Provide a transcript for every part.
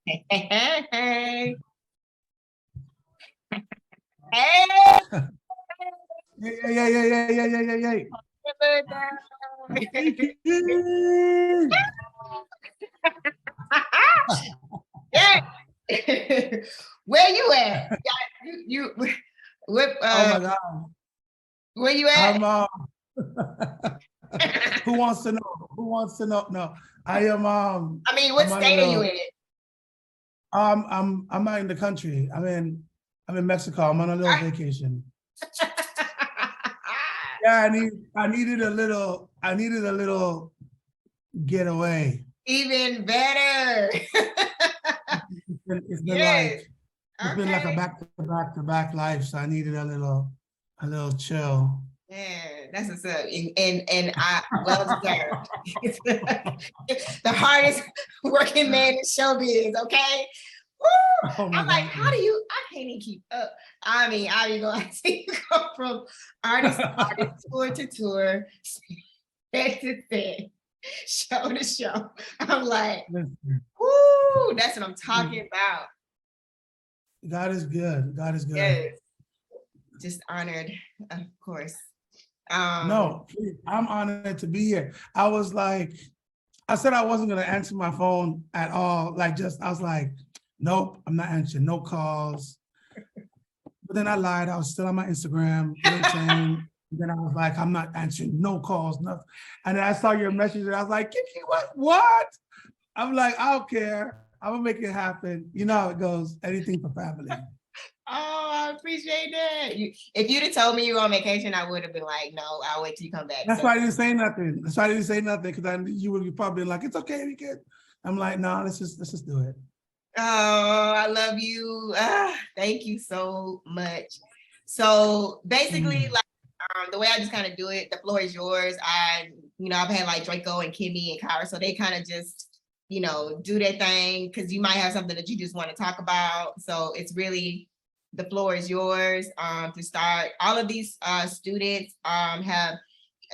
Hey, hey, hey. Hey, Yeah, yeah, yeah, yeah, yeah, yeah, yeah, yeah. yeah. Where you at? Yeah, what, Oh my God. where you at? I'm who wants to know? Who wants to know? No, I am I mean, what I'm on a state are you little in? I'm not in the country. I'm in Mexico. I'm on a little vacation. Yeah, I needed a little getaway. Even better. It's been like Yes. it's been like a Okay. back to back to back life, so I needed a little chill. Yeah, that's what's up. And I well deserved. The hardest working man in showbiz, okay? Woo! Oh my I'm like, how do goodness. you? I can't even keep up. I mean, I be going to see you go from artist to artist, tour to tour, set to set, show to show. I'm like, Listen, woo, that's what I'm talking about. God is good. God is good. Yes, just honored, of course. Um, No, please, I'm honored to be here. I was like, I said I wasn't gonna answer my phone at all. Like, just I was like, nope, I'm not answering no calls. But then I lied. I was still on my Instagram, LinkedIn. Then I was like, I'm not answering no calls, nothing. And then I saw your message, and I was like, Kiki, what? What? I'm like, I don't care. I'm gonna make it happen. You know how it goes. Anything for family. Oh, I appreciate that. If you'd have told me you were on vacation, I would have been like, no, I'll wait till you come back. That's So, why I didn't say nothing. That's why I didn't say nothing because I you would probably like, it's okay, we can. I'm like, no, let's just do it. oh, I love you. Thank you so much. So basically, like the way I just kind of do it, the floor is yours. I've had like Draco and Kimmy and Kyra, so they kind of just, do their thing because you might have something that you just want to talk about. So it's really the floor is yours to start. All of these students have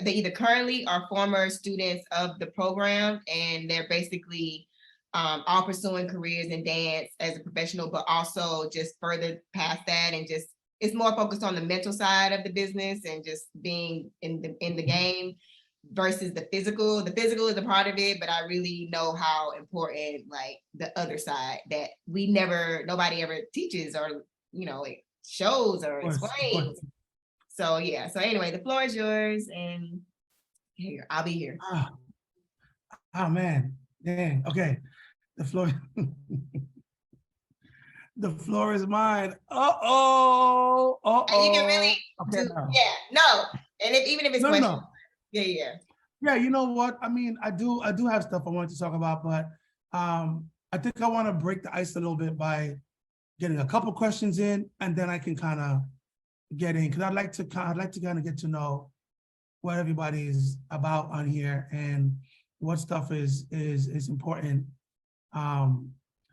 they either currently are former students of the program, and they're basically all pursuing careers in dance as a professional, but also just further past that, and just it's more focused on the mental side of the business and just being in the game versus the physical. The physical is a part of it, but I really know how important like the other side that nobody ever teaches or it shows or Of course, of course. explains. So yeah. So anyway, the floor is yours, and here I'll be here. Oh man, dang. Okay, the floor. The floor is mine. Uh-oh. And you can really Uh-oh. Okay, do, no. yeah, no. And even if it's No, questions, no. yeah, yeah. Yeah, you know what? I mean, I do have stuff I wanted to talk about, but I think I want to break the ice a little bit by getting a couple questions in, and then I can kind of get in because I'd like to kind of get to know what everybody's about on here and what stuff is important. Um,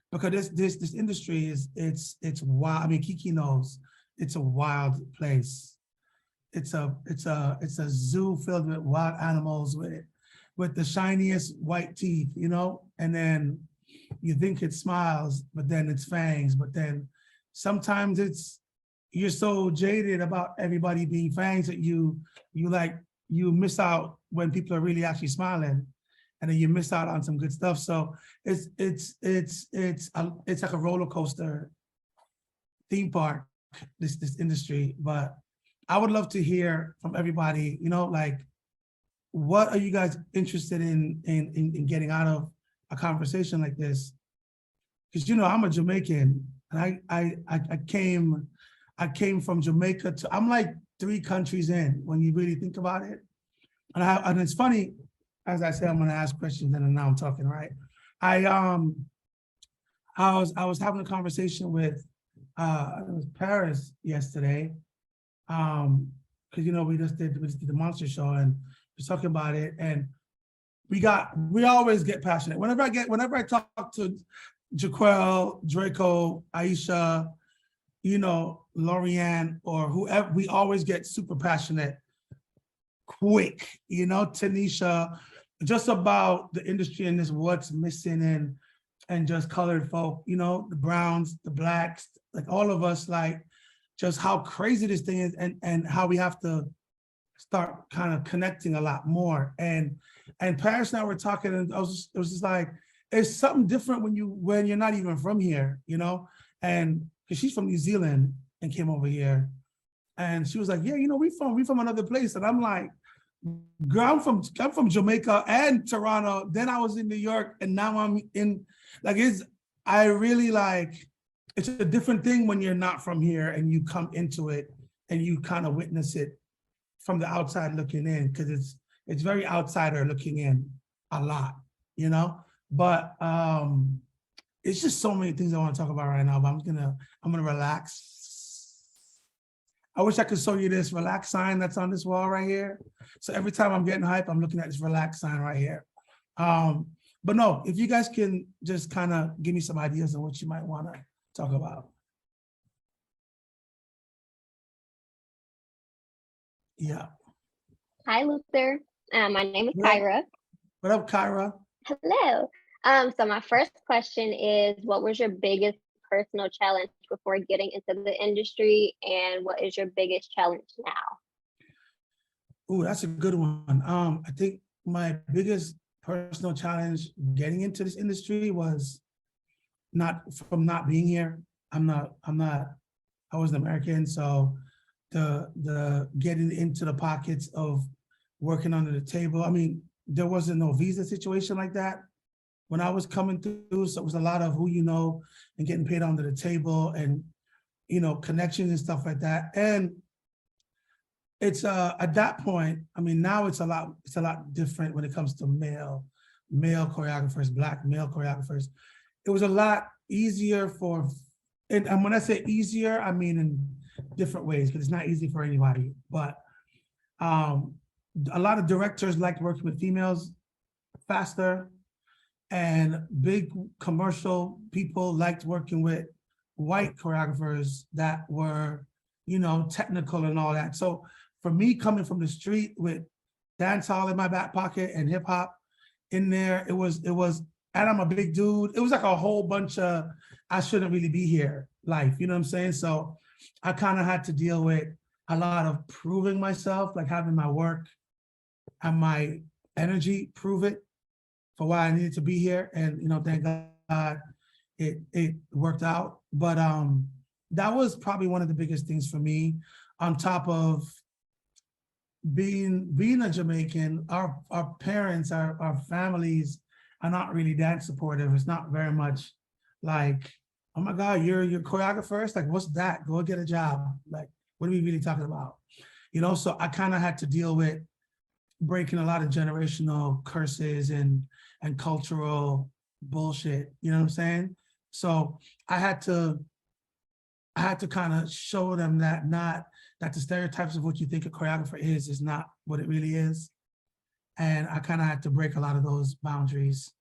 because this industry it's wild. I mean, Kiki knows it's a wild place. It's a zoo filled with wild animals with the shiniest white teeth, and then you think it smiles, but then it's fangs, but then sometimes you're so jaded about everybody being fangs that you miss out when people are really actually smiling, and then you miss out on some good stuff. So it's like a roller coaster theme park, this industry. But I would love to hear from everybody, like what are you guys interested in getting out of a conversation like this? Because I'm a Jamaican, and I came from Jamaica to I'm like 3 countries in when you really think about it. And it's funny, as I said, I'm gonna ask questions and then now I'm talking, right? I I was having a conversation with it was Paris yesterday. Because we just did the monster show and we're talking about it, and we always get passionate. Whenever I talk to Jaquel, Draco, Aisha, Lorianne, or whoever, we always get super passionate quick, Tanisha, just about the industry and this what's missing, and just colored folk, you know, the browns, the blacks, like all of us, like just how crazy this thing is, and how we have to start kind of connecting a lot more. And Paris and I were talking, and it was just like, it's something different when you're not even from here, you know? And because she's from New Zealand and came over here. And she was like, yeah, you know, we from another place. And I'm like, girl, I'm from Jamaica and Toronto. Then I was in New York, and now I'm in, like, I really like, it's a different thing when you're not from here and you come into it and you kind of witness it from the outside looking in, because it's very outsider looking in a lot, you know? But it's just so many things I want to talk about right now, but I'm gonna relax. I wish I could show you this relax sign that's on this wall right here. So every time I'm getting hype, I'm looking at this relax sign right here. But no, if you guys can just kind of give me some ideas on what you might want to talk about. Yeah. Hi, Luther. My name is What up? Kyra. What up, Kyra? Hello. So my first question is, what was your biggest personal challenge before getting into the industry, and what is your biggest challenge now? Ooh, that's a good one. I think my biggest personal challenge getting into this industry was not being here. I was an American, so the getting into the pockets of working under the table. I mean, there wasn't no visa situation like that when I was coming through, so it was a lot of who you know and getting paid under the table, and you know, connections and stuff like that. And it's at that point, I mean, now it's a lot different when it comes to male choreographers, Black male choreographers. It was a lot easier and when I say easier, I mean in different ways, because it's not easy for anybody, but a lot of directors liked working with females faster, and big commercial people liked working with white choreographers that were, you know, technical and all that. So for me, coming from the street with dance hall in my back pocket and hip hop in there, it was, and I'm a big dude. It was like a whole bunch of, I shouldn't really be here life, you know what I'm saying? So I kind of had to deal with a lot of proving myself, like having my work and my energy prove it for why I needed to be here. And, you know, thank God it worked out. But that was probably one of the biggest things for me, on top of being a Jamaican. Our parents, our families are not really that supportive. It's not very much like, oh my God, you're choreographer. It's like, what's that? Go get a job. Like, what are we really talking about? You know, so I kind of had to deal with breaking a lot of generational curses and cultural bullshit. You know what I'm saying? So I had to kind of show them that the stereotypes of what you think a choreographer is not what it really is. And I kind of had to break a lot of those boundaries.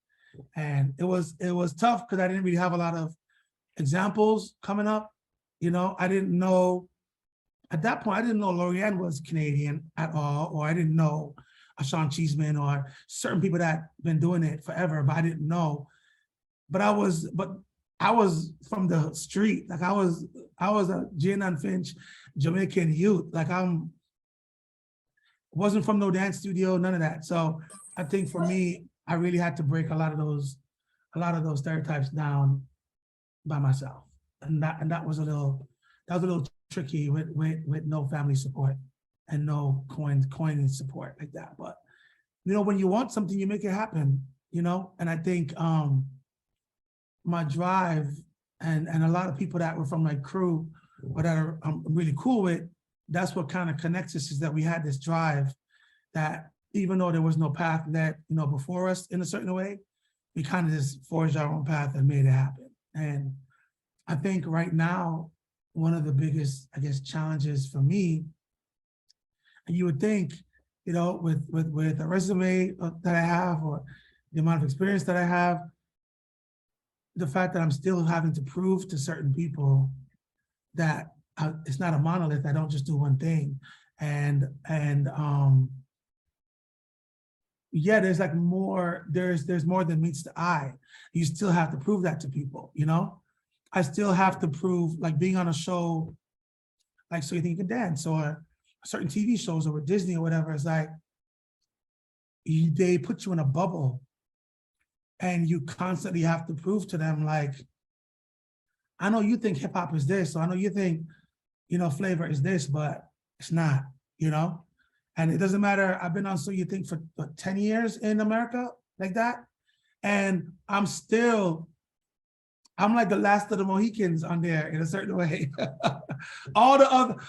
And it was tough, because I didn't really have a lot of examples coming up. You know, I didn't know, at that point, I didn't know Lorianne was Canadian at all, or I didn't know Sean Cheeseman or certain people that been doing it forever, but I didn't know. But I was from the street. Like I was a Jane and Finch Jamaican youth. Like wasn't from no dance studio, none of that. So I think for me, I really had to break a lot of those stereotypes down by myself. And that was a little tricky with no family support and no coin support like that. But you know, when you want something, you make it happen, you know? And I think my drive and a lot of people that were from my crew or that I'm really cool with, that's what kind of connects us, is that we had this drive that even though there was no path that, you know, before us in a certain way, we kind of just forged our own path and made it happen. And I think right now, one of the biggest, I guess, challenges for me, and you would think, you know, with a resume that I have, or the amount of experience that I have, the fact that I'm still having to prove to certain people that it's not a monolith. I don't just do one thing. And yeah, there's like more, there's more than meets the eye. You still have to prove that to people, you know? I still have to prove, like being on a show, like So You Think You Can Dance, or certain TV shows, or with Disney or whatever, it's like, they put you in a bubble and you constantly have to prove to them, like, I know you think hip hop is this, so I know you think, you know, flavor is this, but it's not, you know? And it doesn't matter, I've been on So You Think for what, 10 years in America, like that. And I'm like the last of the Mohicans on there in a certain way. All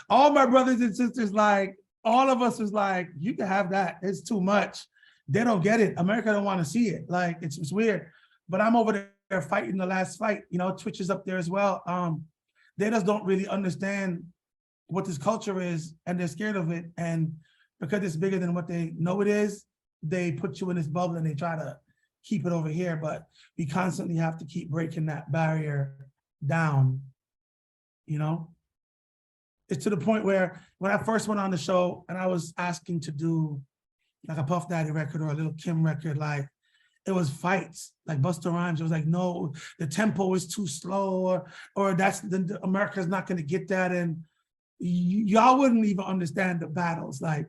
my brothers and sisters, like, all of us was like, you can have that, it's too much. They don't get it. America don't want to see it. Like, it's weird. But I'm over there fighting the last fight, you know, Twitch is up there as well. They just don't really understand what this culture is, and they're scared of it. And because it's bigger than what they know it is, they put you in this bubble and they try to keep it over here. But we constantly have to keep breaking that barrier down, you know? It's to the point where when I first went on the show and I was asking to do like a Puff Daddy record or a Lil' Kim record, like, it was fights. Like Busta Rhymes, it was like, no, the tempo is too slow, or that's America's not gonna get that. And y'all wouldn't even understand the battles. Like,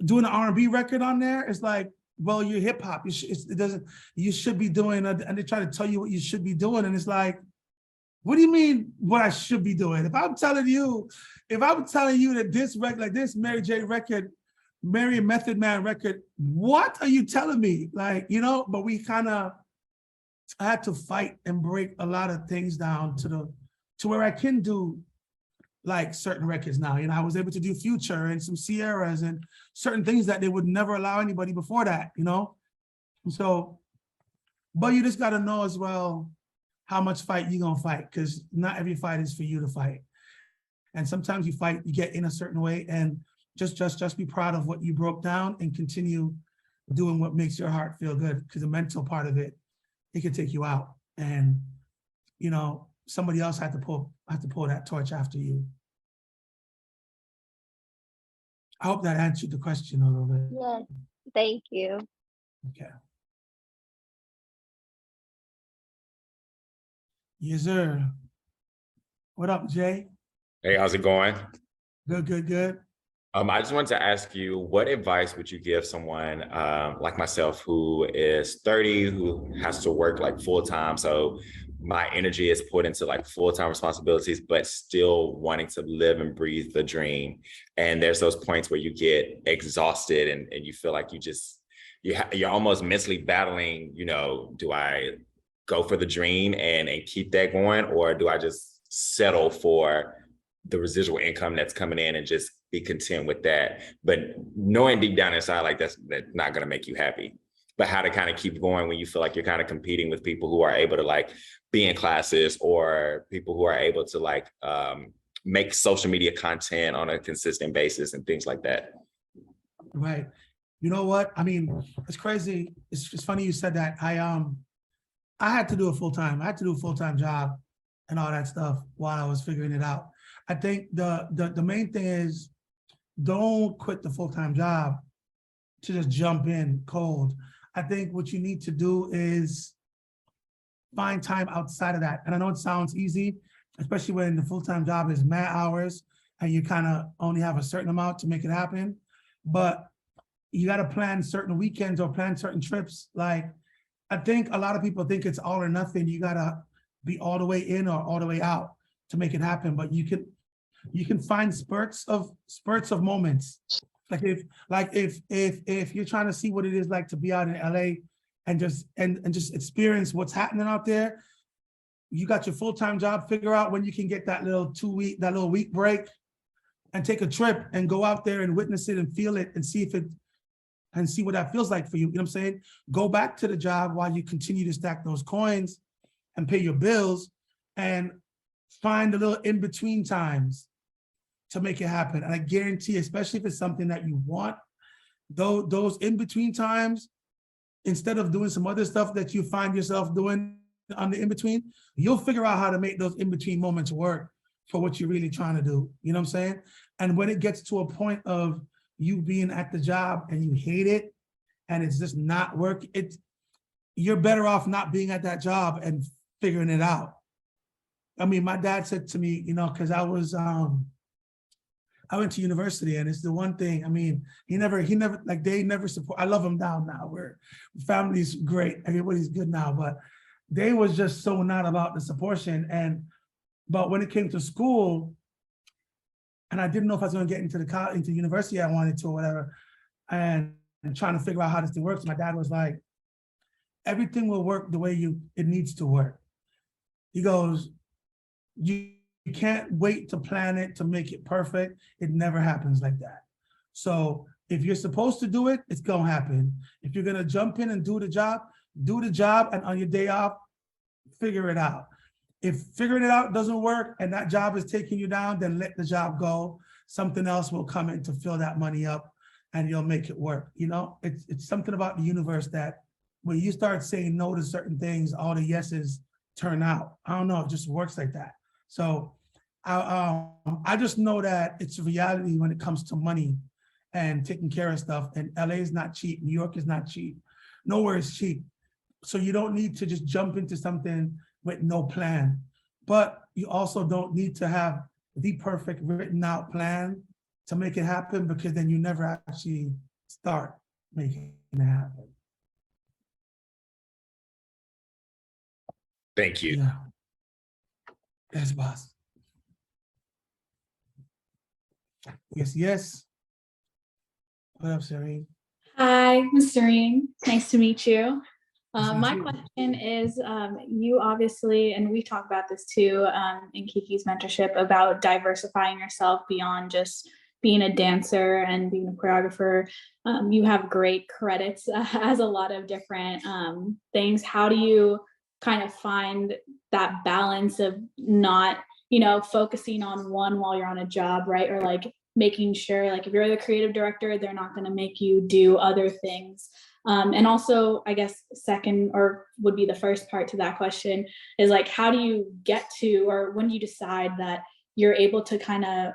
doing an R&B record on there, it's like, well, you're hip hop. You should be doing, and they try to tell you what you should be doing. And it's like, what do you mean what I should be doing? If I'm telling you that this record, like this Mary J record, Mary and Method Man record, what are you telling me? Like, you know, but we kind of had to fight and break a lot of things down to where I can do like certain records now. You know, I was able to do Future and some Sierras and certain things that they would never allow anybody before that, you know? So, but you just gotta know as well how much fight you gonna fight, because not every fight is for you to fight. And sometimes you fight, you get in a certain way, and just be proud of what you broke down and continue doing what makes your heart feel good, because the mental part of it, it can take you out. And, you know, somebody else had to pull that torch after you. I hope that answered the question a little bit. Yes, thank you. Okay. Yes, sir. What up, Jay? Hey, how's it going? Good. I just wanted to ask you, what advice would you give someone like myself who is 30, who has to work like full time? So my energy is put into like full-time responsibilities, but still wanting to live and breathe the dream. And there's those points where you get exhausted and you feel like you're almost mentally battling, you know, do I go for the dream and keep that going? Or do I just settle for the residual income that's coming in and just be content with that? But knowing deep down inside, like that's not going to make you happy. But how to kind of keep going when you feel like you're kind of competing with people who are able to like be in classes, or people who are able to like make social media content on a consistent basis and things like that. Right. You know what? I mean, it's crazy. It's funny you said that. I had to do a full-time. I had to do a full-time job and all that stuff while I was figuring it out. I think the main thing is, don't quit the full-time job to just jump in cold. I think what you need to do is find time outside of that. And I know it sounds easy, especially when the full-time job is mad hours and you kind of only have a certain amount to make it happen. But you got to plan certain weekends or plan certain trips. Like, I think a lot of people think it's all or nothing. You got to be all the way in or all the way out to make it happen. But you can find spurts of moments. Like if you're trying to see what it is like to be out in LA and just experience what's happening out there, you got your full-time job, figure out when you can get that little week break and take a trip and go out there and witness it and feel it and see what that feels like for you. You know what I'm saying? Go back to the job while you continue to stack those coins and pay your bills, and find the little in-between times to make it happen. And I guarantee, especially if it's something that you want, those in-between times, instead of doing some other stuff that you find yourself doing on the in-between, you'll figure out how to make those in-between moments work for what you're really trying to do. You know what I'm saying? And when it gets to a point of you being at the job and you hate it and it's just not working, you're better off not being at that job and figuring it out. I mean, my dad said to me, because I went to university, and it's the one thing, I mean, he never, like, they never support, I love him down now, family's great, everybody's good now, but they was just so not about the supportion. But when it came to school, and I didn't know if I was gonna get into into university I wanted to or whatever, and trying to figure out how this thing works, my dad was like, everything will work the way it needs to work. He goes, you can't wait to plan it to make it perfect. It never happens like that. So if you're supposed to do it, it's gonna happen. If you're gonna jump in and do the job, and on your day off, figure it out. If figuring it out doesn't work and that job is taking you down, then let the job go. Something else will come in to fill that money up and you'll make it work. It's something about the universe that when you start saying no to certain things, all the yeses turn out. I don't know, it just works like that. So I just know that it's a reality when it comes to money and taking care of stuff. And LA is not cheap. New York is not cheap. Nowhere is cheap. So you don't need to just jump into something with no plan. But you also don't need to have the perfect written out plan to make it happen, because then you never actually start making it happen. Thank you. Yeah. Yes, boss. Yes. What up, Serene? Hi, Ms. Serene. Nice to meet you. Nice to meet My you. question is, you obviously, and we talked about this too in Kiki's mentorship, about diversifying yourself beyond just being a dancer and being a choreographer. You have great credits as a lot of different things. How do you kind of find that balance of not, focusing on one while you're on a job, right? Or like making sure, like, if you're the creative director, they're not going to make you do other things. And also, I guess, second, or would be the first part to that question, is like, how do you get to, or when do you decide that you're able to kind of,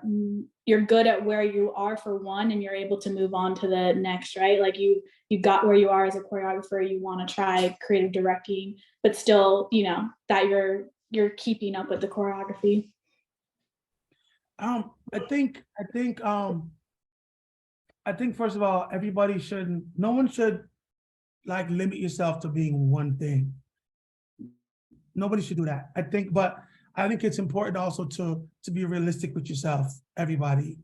you're good at where you are for one, and you're able to move on to the next, right? Like you got where you are as a choreographer, you want to try creative directing, but still, that you're keeping up with the choreography. I think first of all, no one should like limit yourself to being one thing. Nobody should do that. But I think it's important also to be realistic with yourself, everybody.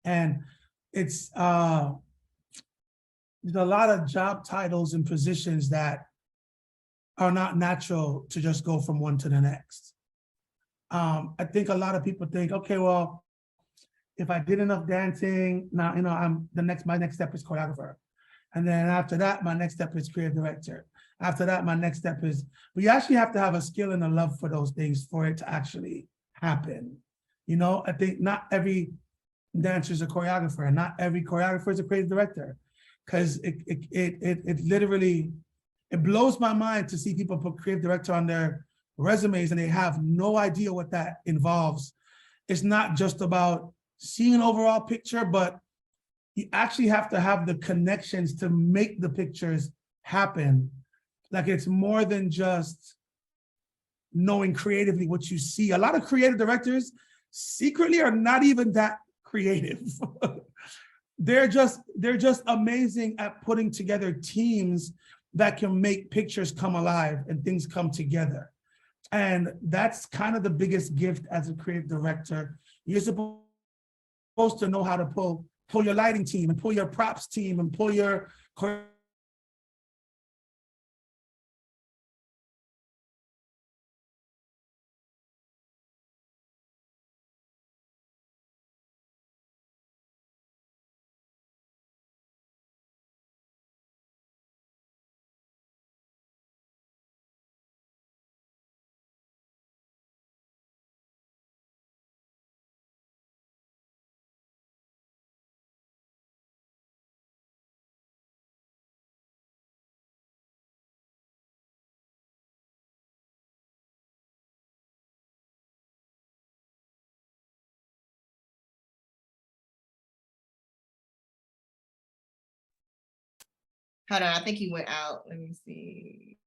And there's a lot of job titles and positions that are not natural to just go from one to the next. I think a lot of people think, okay, well, if I did enough dancing, now, my next step is choreographer. And then after that, my next step is creative director. After that, my next step is, but you actually have to have a skill and a love for those things for it to actually happen. I think not every dancer is a choreographer, and not every choreographer is a creative director. Because it literally, it blows my mind to see people put creative director on their resumes and they have no idea what that involves. It's not just about seeing an overall picture, but you actually have to have the connections to make the pictures happen. Like, it's more than just knowing creatively what you see. A lot of creative directors secretly are not even that creative. They're just amazing at putting together teams that can make pictures come alive and things come together. And that's kind of the biggest gift as a creative director. You're supposed to know how to pull your lighting team and pull your props team and pull your Hold on, I think he went out. Let me see.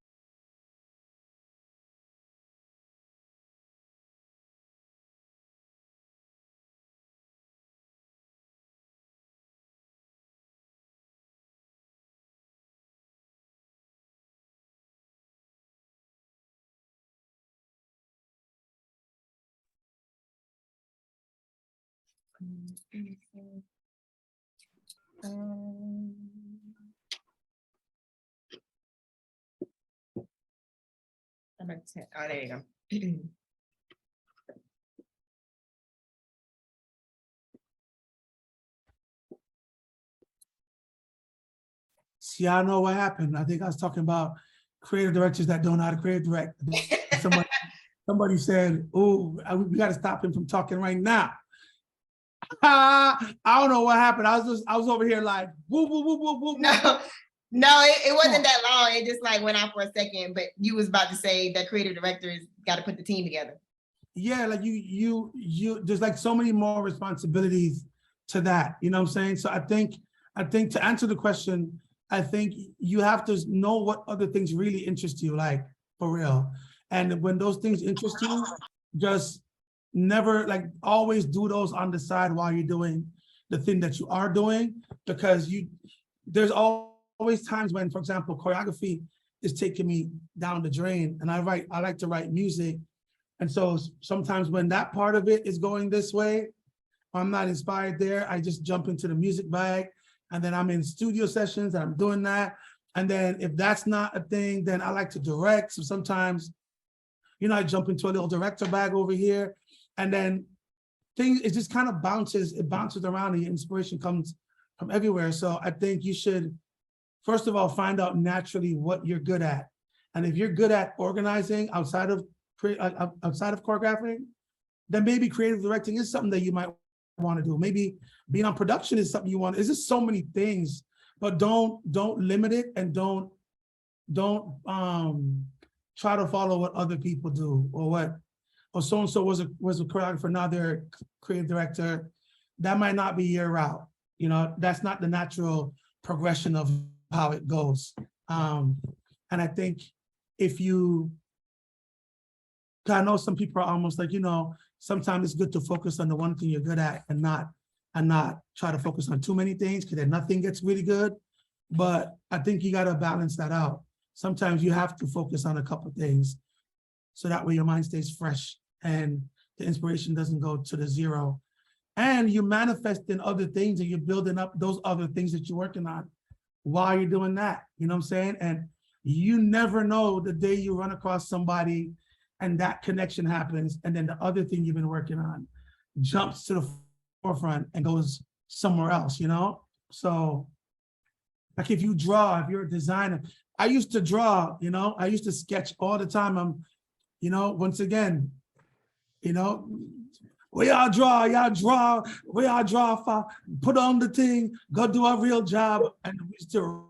Um, oh, there you go. See, I know what happened. I think I was talking about creative directors that don't know how to creative direct. Somebody said, "Oh, we got to stop him from talking right now." I don't know what happened. I was over here like, woo, woo, woo, woo, woo. No, it wasn't that long. It just like went out for a second. But you was about to say that creative directors got to put the team together. Yeah, like you there's like so many more responsibilities to that. You know what I'm saying? So I think to answer the question, I think you have to know what other things really interest you, like for real. And when those things interest you, just never, like, always do those on the side while you're doing the thing that you are doing, because there's always times when, for example, choreography is taking me down the drain, and I like to write music. And so sometimes when that part of it is going this way, I'm not inspired there, I just jump into the music bag, and then I'm in studio sessions and I'm doing that. And then if that's not a thing, then I like to direct. So sometimes, I jump into a little director bag over here, and then it just kind of bounces around, and the inspiration comes from everywhere. So I think you should, first of all, find out naturally what you're good at. And if you're good at organizing outside of choreographing, then maybe creative directing is something that you might want to do. Maybe being on production is something you want. It's just so many things, but don't limit it, and don't try to follow what other people do, or so-and-so was a choreographer, now they're a creative director. That might not be your route. That's not the natural progression of how it goes. And I think I know some people are almost like, sometimes it's good to focus on the one thing you're good at, and not try to focus on too many things, because then nothing gets really good. But I think you got to balance that out. Sometimes you have to focus on a couple things, so that way your mind stays fresh and the inspiration doesn't go to the zero. And you manifest in other things, and you're building up those other things that you're working on while you're doing that. You know what I'm saying? And you never know the day you run across somebody and that connection happens, and then the other thing you've been working on jumps to the forefront and goes somewhere else, So, like, if you're a designer, I used to draw, I used to sketch all the time. Once again, we all draw, put on the thing, go do a real job. And we used to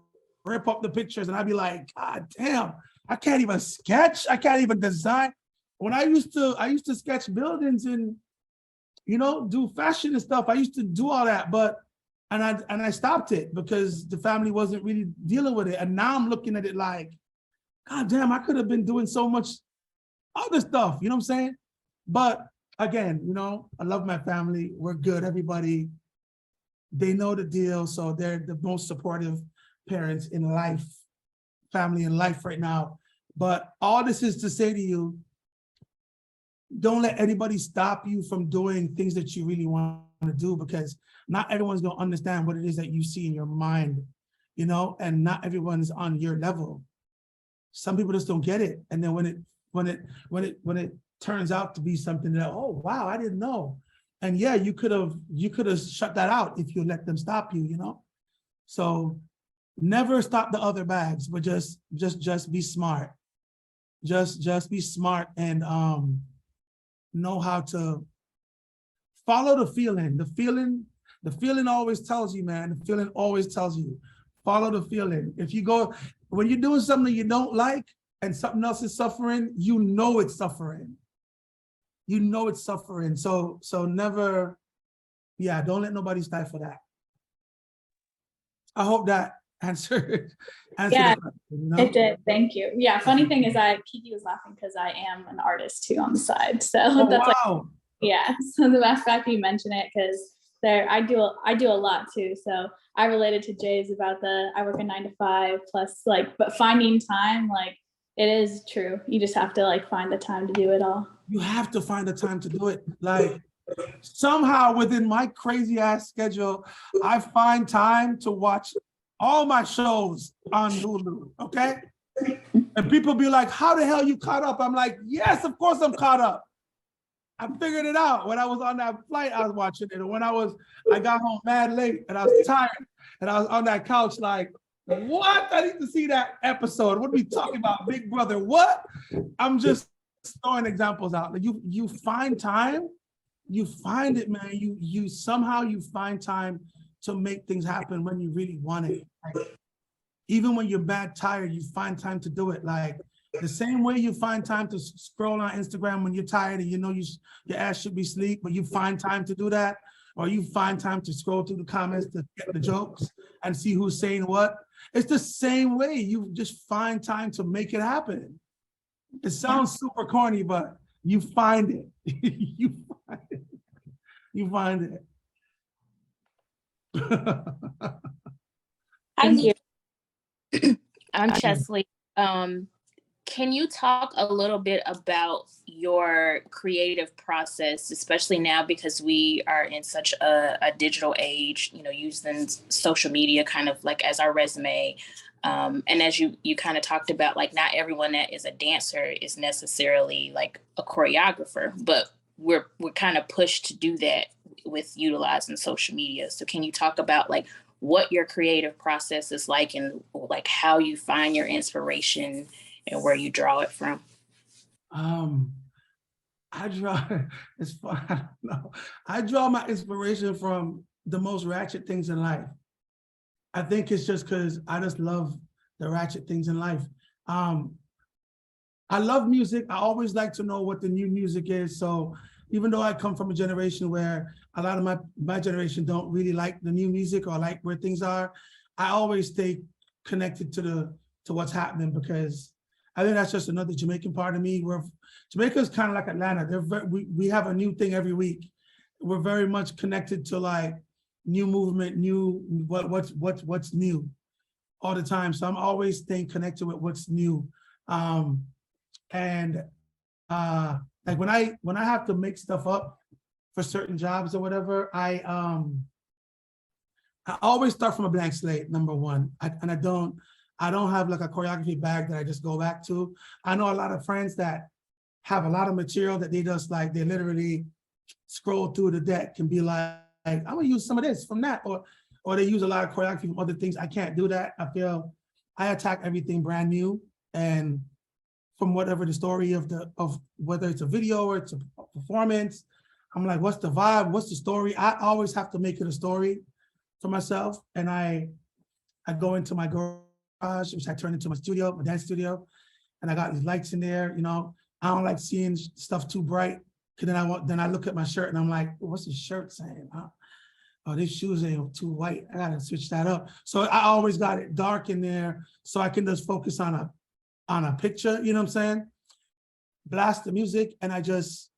rip up the pictures, and I'd be like, God damn, I can't even sketch, I can't even design. When I used to sketch buildings and, do fashion and stuff, I used to do all that, and I stopped it because the family wasn't really dealing with it. And now I'm looking at it like, God damn, I could have been doing so much other stuff, you know what I'm saying? But again, I love my family. We're good. Everybody, they know the deal. So they're the most supportive parents in life, family in life right now. But all this is to say to you, don't let anybody stop you from doing things that you really want to do, because not everyone's going to understand what it is that you see in your mind, and not everyone's on your level. Some people just don't get it. And then when it turns out to be something that, oh, wow, I didn't know. And yeah, you could have shut that out if you let them stop you, So never stop the other bags, but just be smart. Just be smart, and know how to follow the feeling. The feeling always tells you, man. The feeling always tells you. Follow the feeling. When you're doing something you don't like and something else is suffering, it's suffering. It's suffering. So never, don't let nobody stifle that. I hope that answer Yeah, the question, you know? It did. Thank you. Yeah. Funny thing is, Kiki was laughing because I am an artist too on the side. So Oh, that's like, wow. yeah. So the fact that you mention it, because I do a lot too. So I related to Jay's about I work a 9 to 5 plus like, but finding time, like it is true. You just have to like find the time to do it all. You have to find the time to do it. Like somehow within my crazy ass schedule, I find time to watch all my shows on Hulu, okay? And people be like, how the hell you caught up? I'm like, yes, of course I'm caught up. I figured it out when I was on that flight. I was watching it, and when I got home mad late, and I was tired, and I was on that couch like, what? I need to see that episode. What are we talking about, Big Brother? What? I'm just throwing examples out. Like you find time, you find it, man. You somehow you find time to make things happen when you really want it. Like, even when you're bad tired, you find time to do it. Like the same way you find time to scroll on Instagram when you're tired and you know your ass should be asleep, but you find time to do that, or you find time to scroll through the comments to get the jokes and see who's saying what. It's the same way. You just find time to make it happen. It sounds super corny, but you find it. You find it. You find it. Thank you. I'm Chesley. Can you talk a little bit about your creative process, especially now because we are in such a digital age, you know, using social media kind of like as our resume. And as you kind of talked about, like not everyone that is a dancer is necessarily like a choreographer, but we're kind of pushed to do that with utilizing social media. So can you talk about like what your creative process is like and like how you find your inspiration and where you draw it from? I draw, it's fun, I don't know. I draw my inspiration from the most ratchet things in life. I think it's just because I just love the ratchet things in life. I love music. I always like to know what the new music is. So even though I come from a generation where a lot of my generation don't really like the new music or like where things are, I always stay connected to what's happening because I think that's just another Jamaican part of me. Jamaica's kind of like Atlanta. We have a new thing every week. We're very much connected to like new movement, new what's new all the time. So I'm always staying connected with what's new. Like when I have to make stuff up for certain jobs or whatever, I always start from a blank slate, number one. I don't have like a choreography bag that I just go back to. I know a lot of friends that have a lot of material that they just like, they literally scroll through the deck and be like, I'm gonna use some of this from that, or they use a lot of choreography from other things. I can't do that. I feel I attack everything brand new and from whatever the story of whether it's a video or it's a performance, I'm like, what's the vibe? What's the story? I always have to make it a story for myself. And I go into my garage, which I turn into my studio, my dance studio, and I got these lights in there. You know, I don't like seeing stuff too bright. Cause then I look at my shirt and I'm like, what's this shirt saying? Oh, these shoes ain't too white. I gotta switch that up. So I always got it dark in there so I can just focus on a picture, you know what I'm saying? Blast the music and I just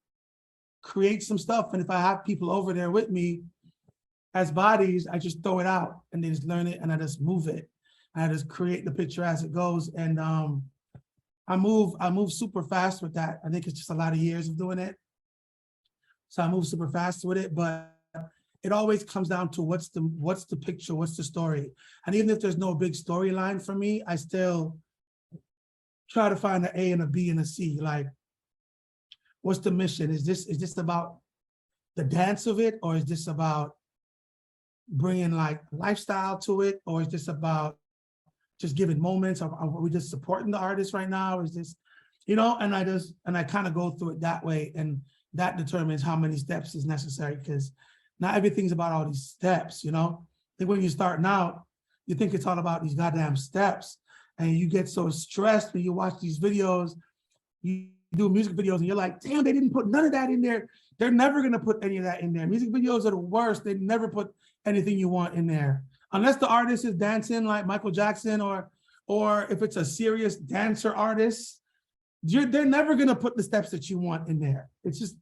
create some stuff. And if I have people over there with me as bodies, I just throw it out and they just learn it and I just move it. And I just create the picture as it goes. And I move super fast with that. I think it's just a lot of years of doing it. So I move super fast with it, but it always comes down to what's the picture, what's the story. And even if there's no big storyline for me, I still try to find an A and a B and a C. Like, what's the mission? Is this about the dance of it? Or is this about bringing like lifestyle to it? Or is this about just giving moments? Are we just supporting the artist right now? Is this, you know, and I kind of go through it that way. And that determines how many steps is necessary because not everything's about all these steps, you know? I think when you're starting out, you think it's all about these goddamn steps. And you get so stressed when you watch these videos, you do music videos and you're like, damn, they didn't put none of that in there. They're never gonna put any of that in there. Music videos are the worst. They never put anything you want in there. unless the artist is dancing like Michael Jackson, or if it's a serious dancer artist, they're never gonna put the steps that you want in there. It's just,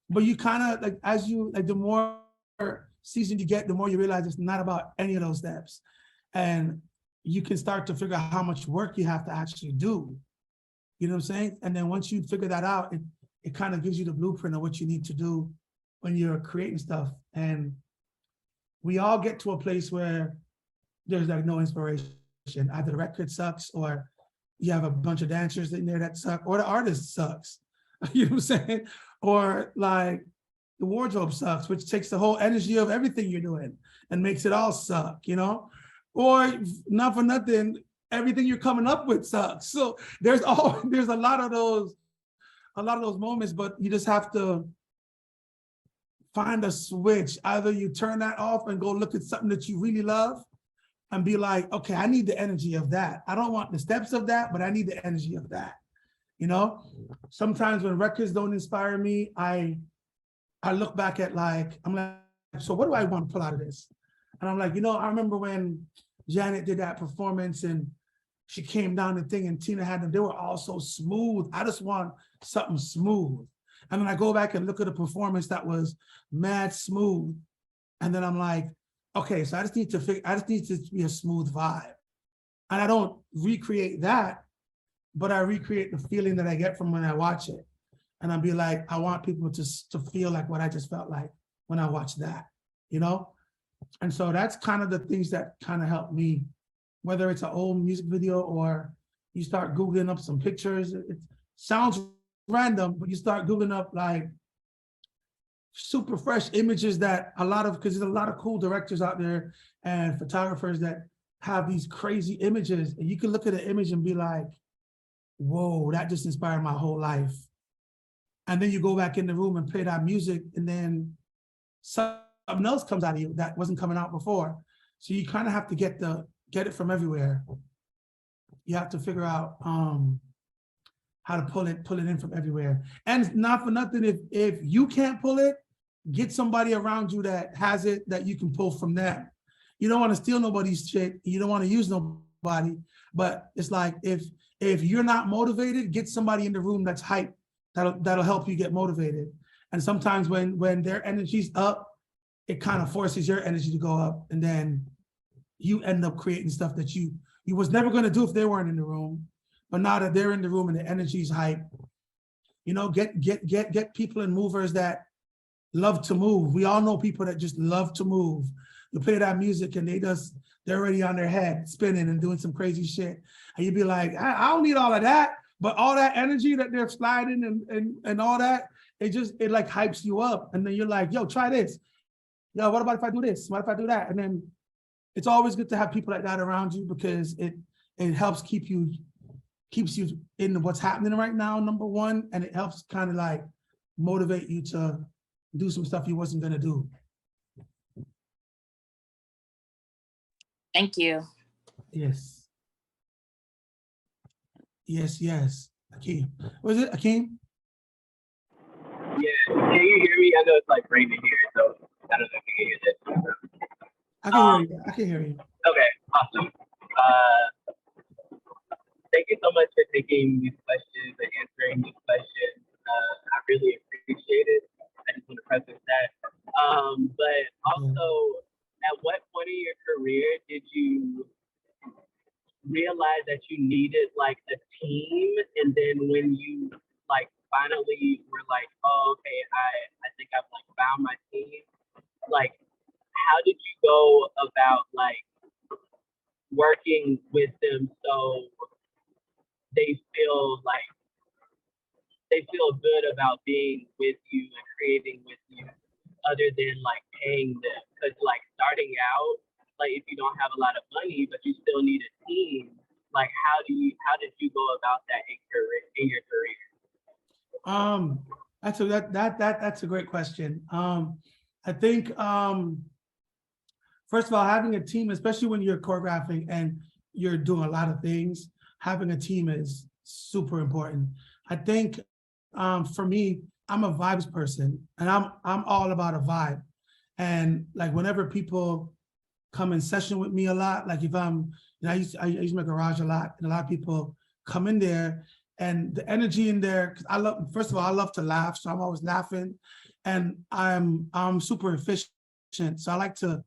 but you kind of like, as you like, the more seasoned you get, the more you realize it's not about any of those steps, and you can start to figure out how much work you have to actually do. You know what I'm saying? And then once you figure that out, it kind of gives you the blueprint of what you need to do when you're creating stuff. And we all get to a place where there's like no inspiration. Either the record sucks, or you have a bunch of dancers in there that suck, or the artist sucks. You know what I'm saying? Or like the wardrobe sucks, which takes the whole energy of everything you're doing and makes it all suck, you know? Or not for nothing, everything you're coming up with sucks. So there's a lot of those moments, but you just have to find a switch. Either you turn that off and go look at something that you really love and be like, okay, I need the energy of that. I don't want the steps of that, but I need the energy of that. You know, sometimes when records don't inspire me, I look back at like, I'm like, so what do I want to pull out of this? And I'm like, you know, I remember when Janet did that performance and she came down the thing and Tina had them, they were all so smooth. I just want something smooth. And then I go back and look at a performance that was mad smooth. And then I'm like, okay, so I just need to be a smooth vibe. And I don't recreate that, but I recreate the feeling that I get from when I watch it. And I'll be like, I want people to feel like what I just felt like when I watched that, you know? And so that's kind of the things that kind of help me, whether it's an old music video or you start Googling up some pictures. It sounds random, but you start Googling up like super fresh images that because there's a lot of cool directors out there and photographers that have these crazy images. And you can look at an image and be like, whoa, that just inspired my whole life. And then you go back in the room and play that music, and then something else comes out of you that wasn't coming out before. So you kind of have to get it from everywhere. You have to figure out how to pull it in from everywhere. And not for nothing, if you can't pull it, get somebody around you that has it that you can pull from them. You don't want to steal nobody's shit. You don't want to use nobody. But it's like if you're not motivated, get somebody in the room that's hyped. That'll help you get motivated. And sometimes when their energy's up, it kind of forces your energy to go up, and then you end up creating stuff that you was never going to do if they weren't in the room. But now that they're in the room and the energy's hype, you know, get people and movers that love to move. We all know people that just love to move. You play that music and they're already on their head spinning and doing some crazy shit. And you'd be like, I don't need all of that. But all that energy that they're sliding and all that, it like hypes you up. And then you're like, yo, try this. Yo, what about if I do this? What if I do that? And then it's always good to have people like that around you, because it helps keeps you in what's happening right now, number one, and it helps kind of like motivate you to do some stuff you wasn't gonna do. Thank you. Yes. Yes. Akeem. Was it Akeem? Yeah. Can you hear me? I know it's like raining here, so I don't know if you can hear this. I can hear you. Okay, awesome. Thank you so much for taking these questions and answering these questions. I really appreciate it. I just want to preface that. But also, at what point in your career did you realize that you needed like a team? And then when you like finally were like, oh, okay, I think I've like found my team, like how did you go about like working with them so they feel good about being with you and creating with you, other than like paying them? Because like starting out, like if you don't have a lot of money but you still need a team, like how did you go about that in your career? That's a great question. I think first of all, having a team, especially when you're choreographing and you're doing a lot of things, having a team is super important. I think for me, I'm a vibes person, and I'm all about a vibe. And like whenever people come in session with me a lot. Like if I'm, I use my garage a lot, and a lot of people come in there, and the energy in there, because first of all, I love to laugh, so I'm always laughing, and I'm super efficient, so I like to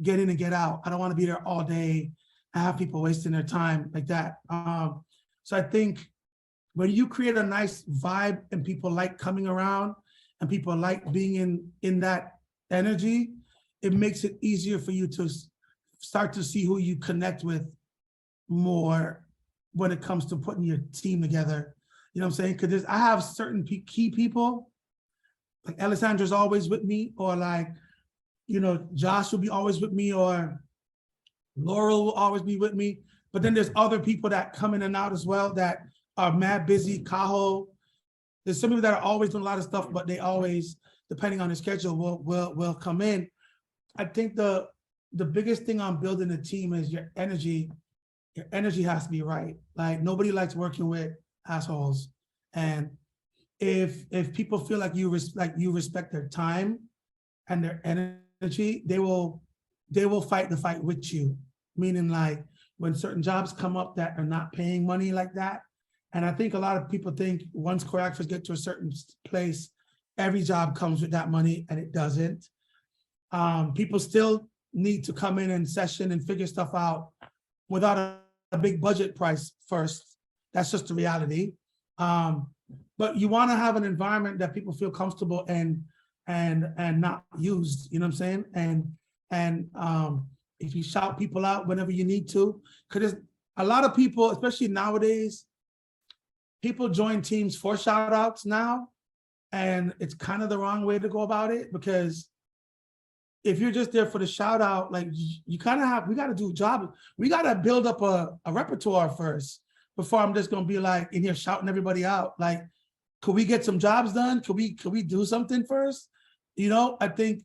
get in and get out. I don't want to be there all day and have people wasting their time like that. So I think when you create a nice vibe and people like coming around and people like being in that energy, it makes it easier for you to start to see who you connect with more when it comes to putting your team together. You know what I'm saying? Because I have certain key people, like Alessandra's always with me, or like, you know, Josh will be always with me, or Laurel will always be with me. But then there's other people that come in and out as well that are mad busy. Cajo, there's some people that are always doing a lot of stuff, but they always, depending on the schedule, will come in. I think the biggest thing on building a team is your energy. Your energy has to be right. Like, nobody likes working with assholes. And if people feel like you respect their time and their energy, they will fight the fight with you. Meaning, like, when certain jobs come up that are not paying money like that, and I think a lot of people think once choreographers get to a certain place, every job comes with that money, and it doesn't. People still need to come in and session and figure stuff out without a big budget price first. That's just the reality. But you want to have an environment that people feel comfortable and not used. You know what I'm saying? And if you shout people out whenever you need to, because a lot of people, especially nowadays, people join teams for shout outs now, and it's kind of the wrong way to go about it, because if you're just there for the shout out, like, you kind of we got to do a job. We got to build up a repertoire first before I'm just going to be like in here shouting everybody out. Like, could we get some jobs done? Could we do something first? You know, I think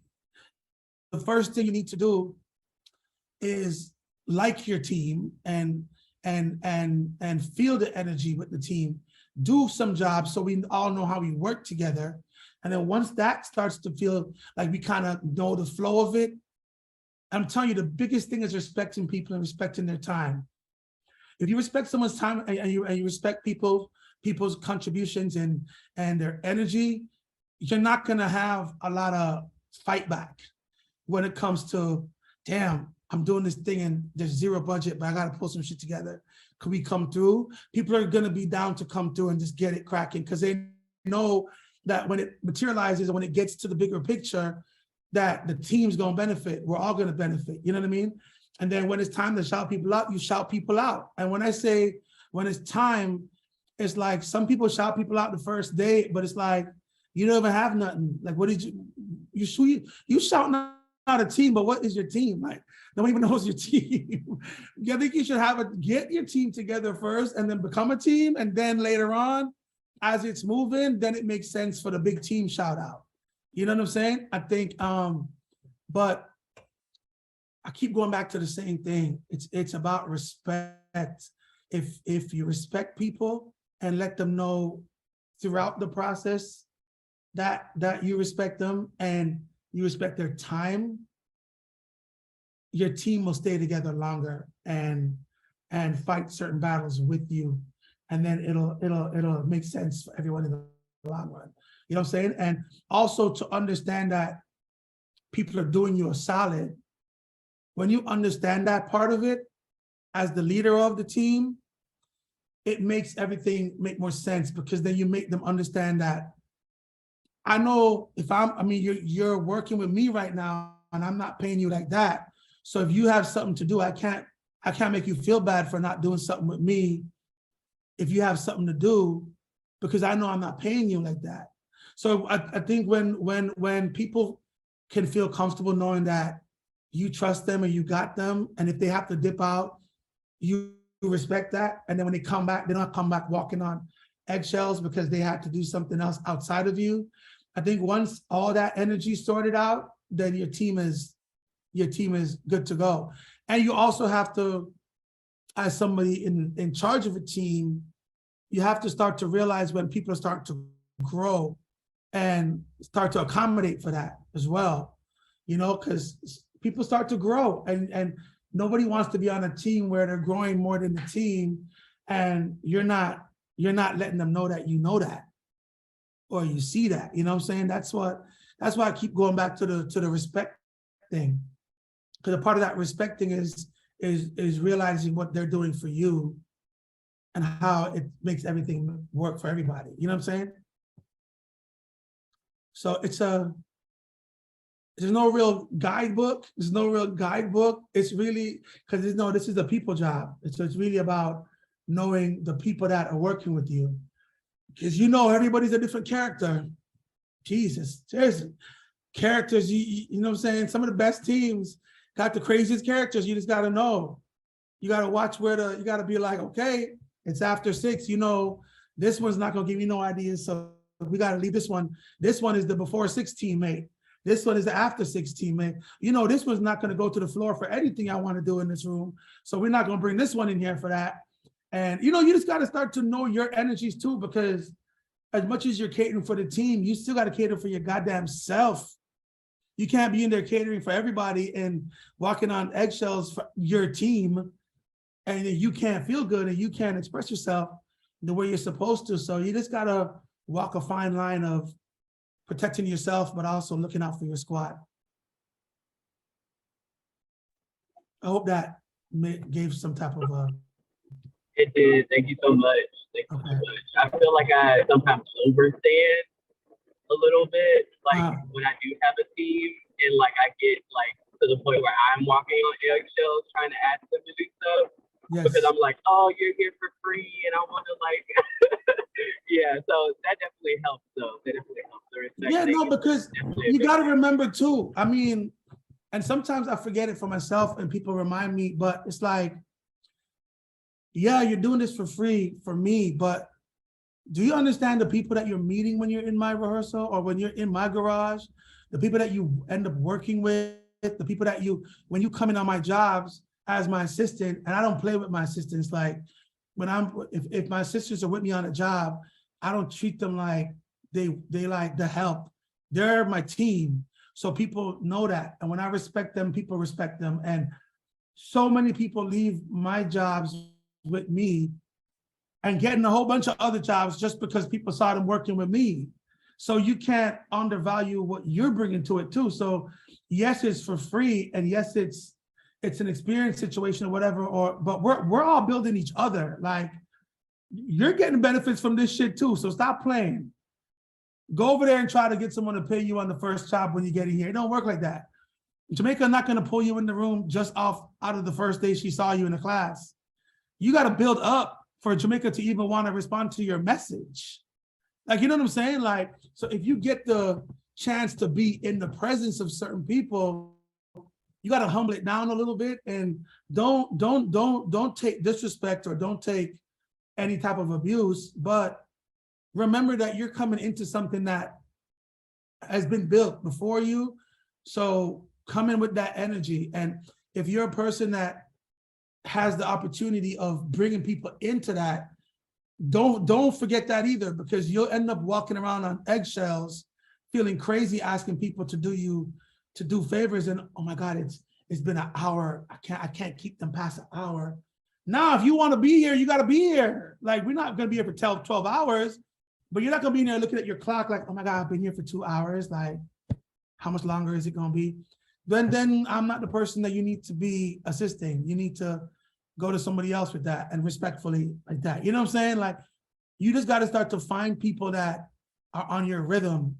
the first thing you need to do is like your team and feel the energy with the team. Do some jobs so we all know how we work together. And then once that starts to feel like we kind of know the flow of it, I'm telling you, the biggest thing is respecting people and respecting their time. If you respect someone's time and you respect people's contributions and their energy, you're not gonna have a lot of fight back when it comes to, damn, I'm doing this thing and there's zero budget, but I gotta pull some shit together. Could we come through? People are gonna be down to come through and just get it cracking, because they know that when it materializes and when it gets to the bigger picture, that the team's gonna benefit. We're all gonna benefit, you know what I mean? And then when it's time to shout people out, you shout people out. And when I say when it's time, it's like some people shout people out the first day, but it's like, you don't even have nothing. Like, what did you shouting out a team, but what is your team? Like, no one even knows your team. I think you should get your team together first and then become a team. And then later on, as it's moving, then it makes sense for the big team shout out. You know what I'm saying? I think, but I keep going back to the same thing. It's about respect. If you respect people and let them know throughout the process that you respect them and you respect their time, your team will stay together longer and fight certain battles with you. And then it'll make sense for everyone in the long run. You know what I'm saying? And also to understand that people are doing you a solid. When you understand that part of it, as the leader of the team, it makes everything make more sense, because then you make them understand that I know if you're working with me right now and I'm not paying you like that. So if you have something to do, I can't make you feel bad for not doing something with me if you have something to do, because I know I'm not paying you like that. So I think when people can feel comfortable knowing that you trust them and you got them, and if they have to dip out, you respect that. And then when they come back, they don't come back walking on eggshells because they had to do something else outside of you. I think once all that energy sorted out, then your team is good to go. And you also have to, as somebody in charge of a team, you have to start to realize when people start to grow and start to accommodate for that as well. You know, because people start to grow, and nobody wants to be on a team where they're growing more than the team, and you're not letting them know that you know that, or you see that, you know what I'm saying? That's why I keep going back to the respect thing. Because a part of that respecting is realizing what they're doing for you and how it makes everything work for everybody. You know what I'm saying? So there's no real guidebook. There's no real guidebook. It's really, because this is a people job. So it's really about knowing the people that are working with you. Because everybody's a different character. Jesus, seriously. Characters, you know what I'm saying? Some of the best teams got the craziest characters. You just got to know. You got to watch you got to be like, okay, it's after 6. This one's not going to give you no ideas. So we got to leave this one. This one is the before 6 teammate. This one is the after 6 teammate. This one's not going to go to the floor for anything I want to do in this room. So we're not going to bring this one in here for that. And, you just got to start to know your energies too, because as much as you're catering for the team, you still got to cater for your goddamn self. You can't be in there catering for everybody and walking on eggshells for your team, and you can't feel good and you can't express yourself the way you're supposed to. So you just got to walk a fine line of protecting yourself, but also looking out for your squad. I hope that gave some type of It did. Thank you so much. Thank you so much. I feel like I sometimes overstand a little bit, like when I do have a team, and like I get like to the point where I'm walking on eggshells trying to ask them to do stuff. Yes. Because I'm like, oh, you're here for free, and I want to like, yeah. So that definitely helps, though. That definitely helps. The respect because you got to remember too. I mean, and sometimes I forget it for myself, and people remind me. But it's like, yeah, you're doing this for free for me, but do you understand the people that you're meeting when you're in my rehearsal or when you're in my garage? The people that you end up working with, the people that when you come in on my jobs as my assistant, and I don't play with my assistants. Like if my assistants are with me on a job, I don't treat them like they like the help. They're my team. So people know that. And when I respect them, people respect them. And so many people leave my jobs with me and getting a whole bunch of other jobs just because people saw them working with me. So you can't undervalue what you're bringing to it too. So yes, it's for free, and yes, it's an experience situation or whatever. But we're all building each other. Like, you're getting benefits from this shit too. So stop playing. Go over there and try to get someone to pay you on the first job when you get in here. It don't work like that. Jamaica not going to pull you in the room just out of the first day she saw you in the class. You got to build up for Jamaica to even want to respond to your message. Like, you know what I'm saying? Like, so if you get the chance to be in the presence of certain people, you got to humble it down a little bit, and don't take disrespect or don't take any type of abuse, but remember that you're coming into something that has been built before you. So come in with that energy. And if you're a person that has the opportunity of bringing people into that, don't forget that either, because you'll end up walking around on eggshells, feeling crazy, asking people to do favors, and oh my God, it's been an hour. I can't keep them past an hour. Now, if you want to be here, you got to be here. Like, we're not going to be here for 12 hours, but you're not going to be in there looking at your clock like, oh my God, I've been here for 2 hours. Like, how much longer is it going to be? Then I'm not the person that you need to be assisting. You need to go to somebody else with that, and respectfully like that. You know what I'm saying? Like, you just got to start to find people that are on your rhythm.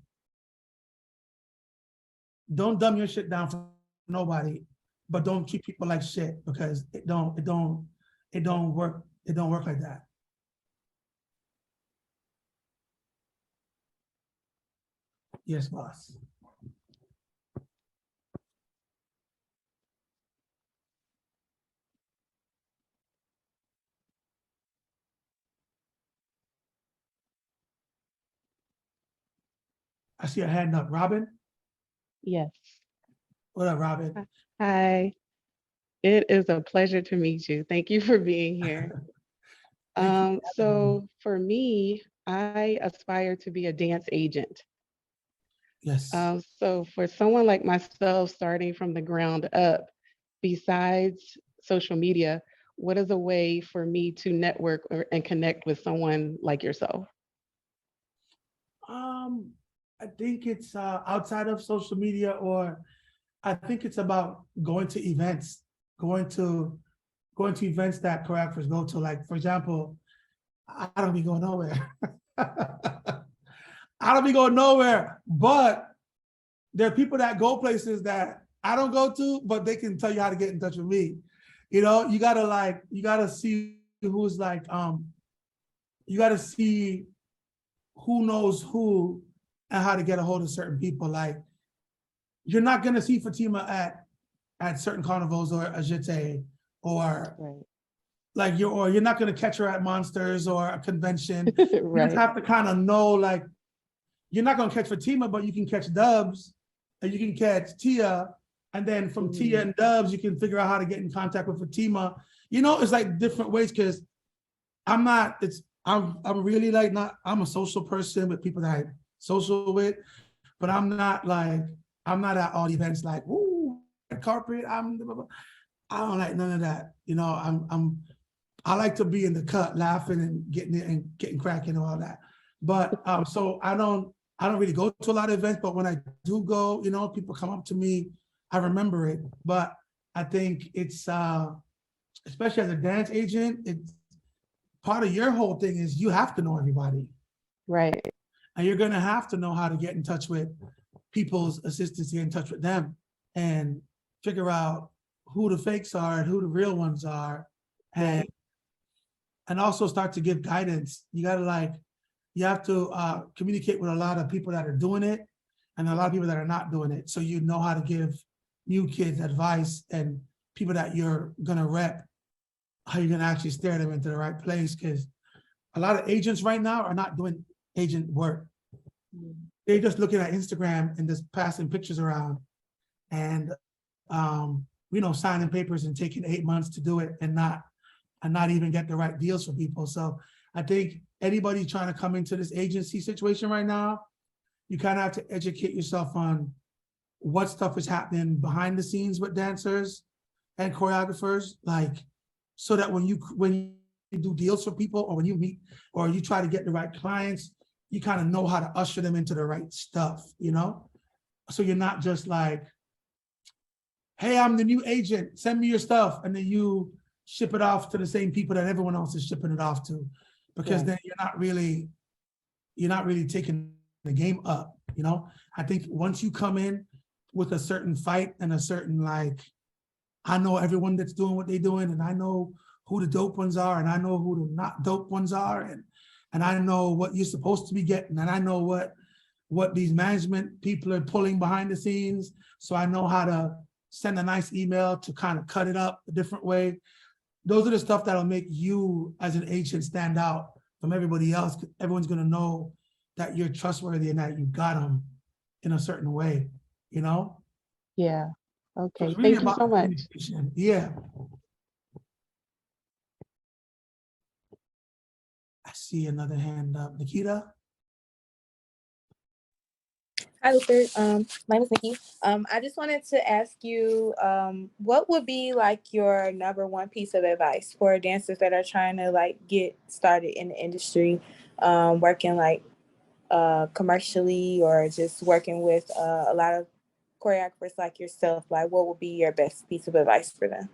Don't dumb your shit down for nobody, but don't treat people like shit, because it don't work. It don't work like that. Yes, boss. I see a hand up. Robin? Yes. What up, Robin? Hi. It is a pleasure to meet you. Thank you for being here. So for me, I aspire to be a dance agent. Yes. So for someone like myself starting from the ground up, besides social media, what is a way for me to network and connect with someone like yourself? I think it's outside of social media, or I think it's about going to events, going to events that choreographers go to. Like, for example, I don't be going nowhere. I don't be going nowhere, but there are people that go places that I don't go to, but they can tell you how to get in touch with me. You know, you gotta see who's like, you gotta see who knows who and how to get a hold of certain people. Like, you're not gonna see Fatima at certain carnivals or Agite, or Right. like you're not gonna catch her at Monsters or a convention. You just Right. have to kind of know, like, you're not gonna catch Fatima, but you can catch Dubs and you can catch Tia. And then from Tia and Dubs, you can figure out how to get in contact with Fatima. You know, it's like different ways, because I'm really like I'm a social person with people that I social with, but I'm not at all events like, ooh, red carpet, I don't like none of that. You know, I like to be in the cut laughing and getting cracking and all that. But so I don't really go to a lot of events, but when I do go, you know, people come up to me, I remember it. But I think it's especially as a dance agent, it's part of your whole thing is you have to know everybody. Right. And you're gonna have to know how to get in touch with people's assistants, get in touch with them and figure out who the fakes are and who the real ones are. And also start to give guidance. You have to communicate with a lot of people that are doing it and a lot of people that are not doing it. So you know how to give new kids advice, and people that you're gonna rep, how you're gonna actually steer them into the right place. Because a lot of agents right now are not doing agent work. They're just looking at Instagram and just passing pictures around and you know, signing papers and taking 8 months to do it and not even get the right deals for people. So I think anybody trying to come into this agency situation right now, you kind of have to educate yourself on what stuff is happening behind the scenes with dancers and choreographers, like, so that when you do deals for people, or when you meet or you try to get the right clients, you kind of know how to usher them into the right stuff, you know? So you're not just like, hey, I'm the new agent, send me your stuff, and then you ship it off to the same people that everyone else is shipping it off to, because then you're not really taking the game up, you know? I think once you come in with a certain fight and a certain, like, I know everyone that's doing what they're doing, and I know who the dope ones are, and I know who the not dope ones are, and I know what you're supposed to be getting, and I know what these management people are pulling behind the scenes, so I know how to send a nice email to kind of cut it up a different way. Those are the stuff that'll make you as an agent stand out from everybody else. Everyone's gonna know that you're trustworthy and that you got them in a certain way, you know? Yeah. So Okay. it's really Thank you about so much. communication. Yeah. I see another hand up. Nikita? Hi, Luther. My name is Nikki. I just wanted to ask you, what would be like your number one piece of advice for dancers that are trying to like get started in the industry, working like commercially or just working with a lot of choreographers like yourself? Like, what would be your best piece of advice for them?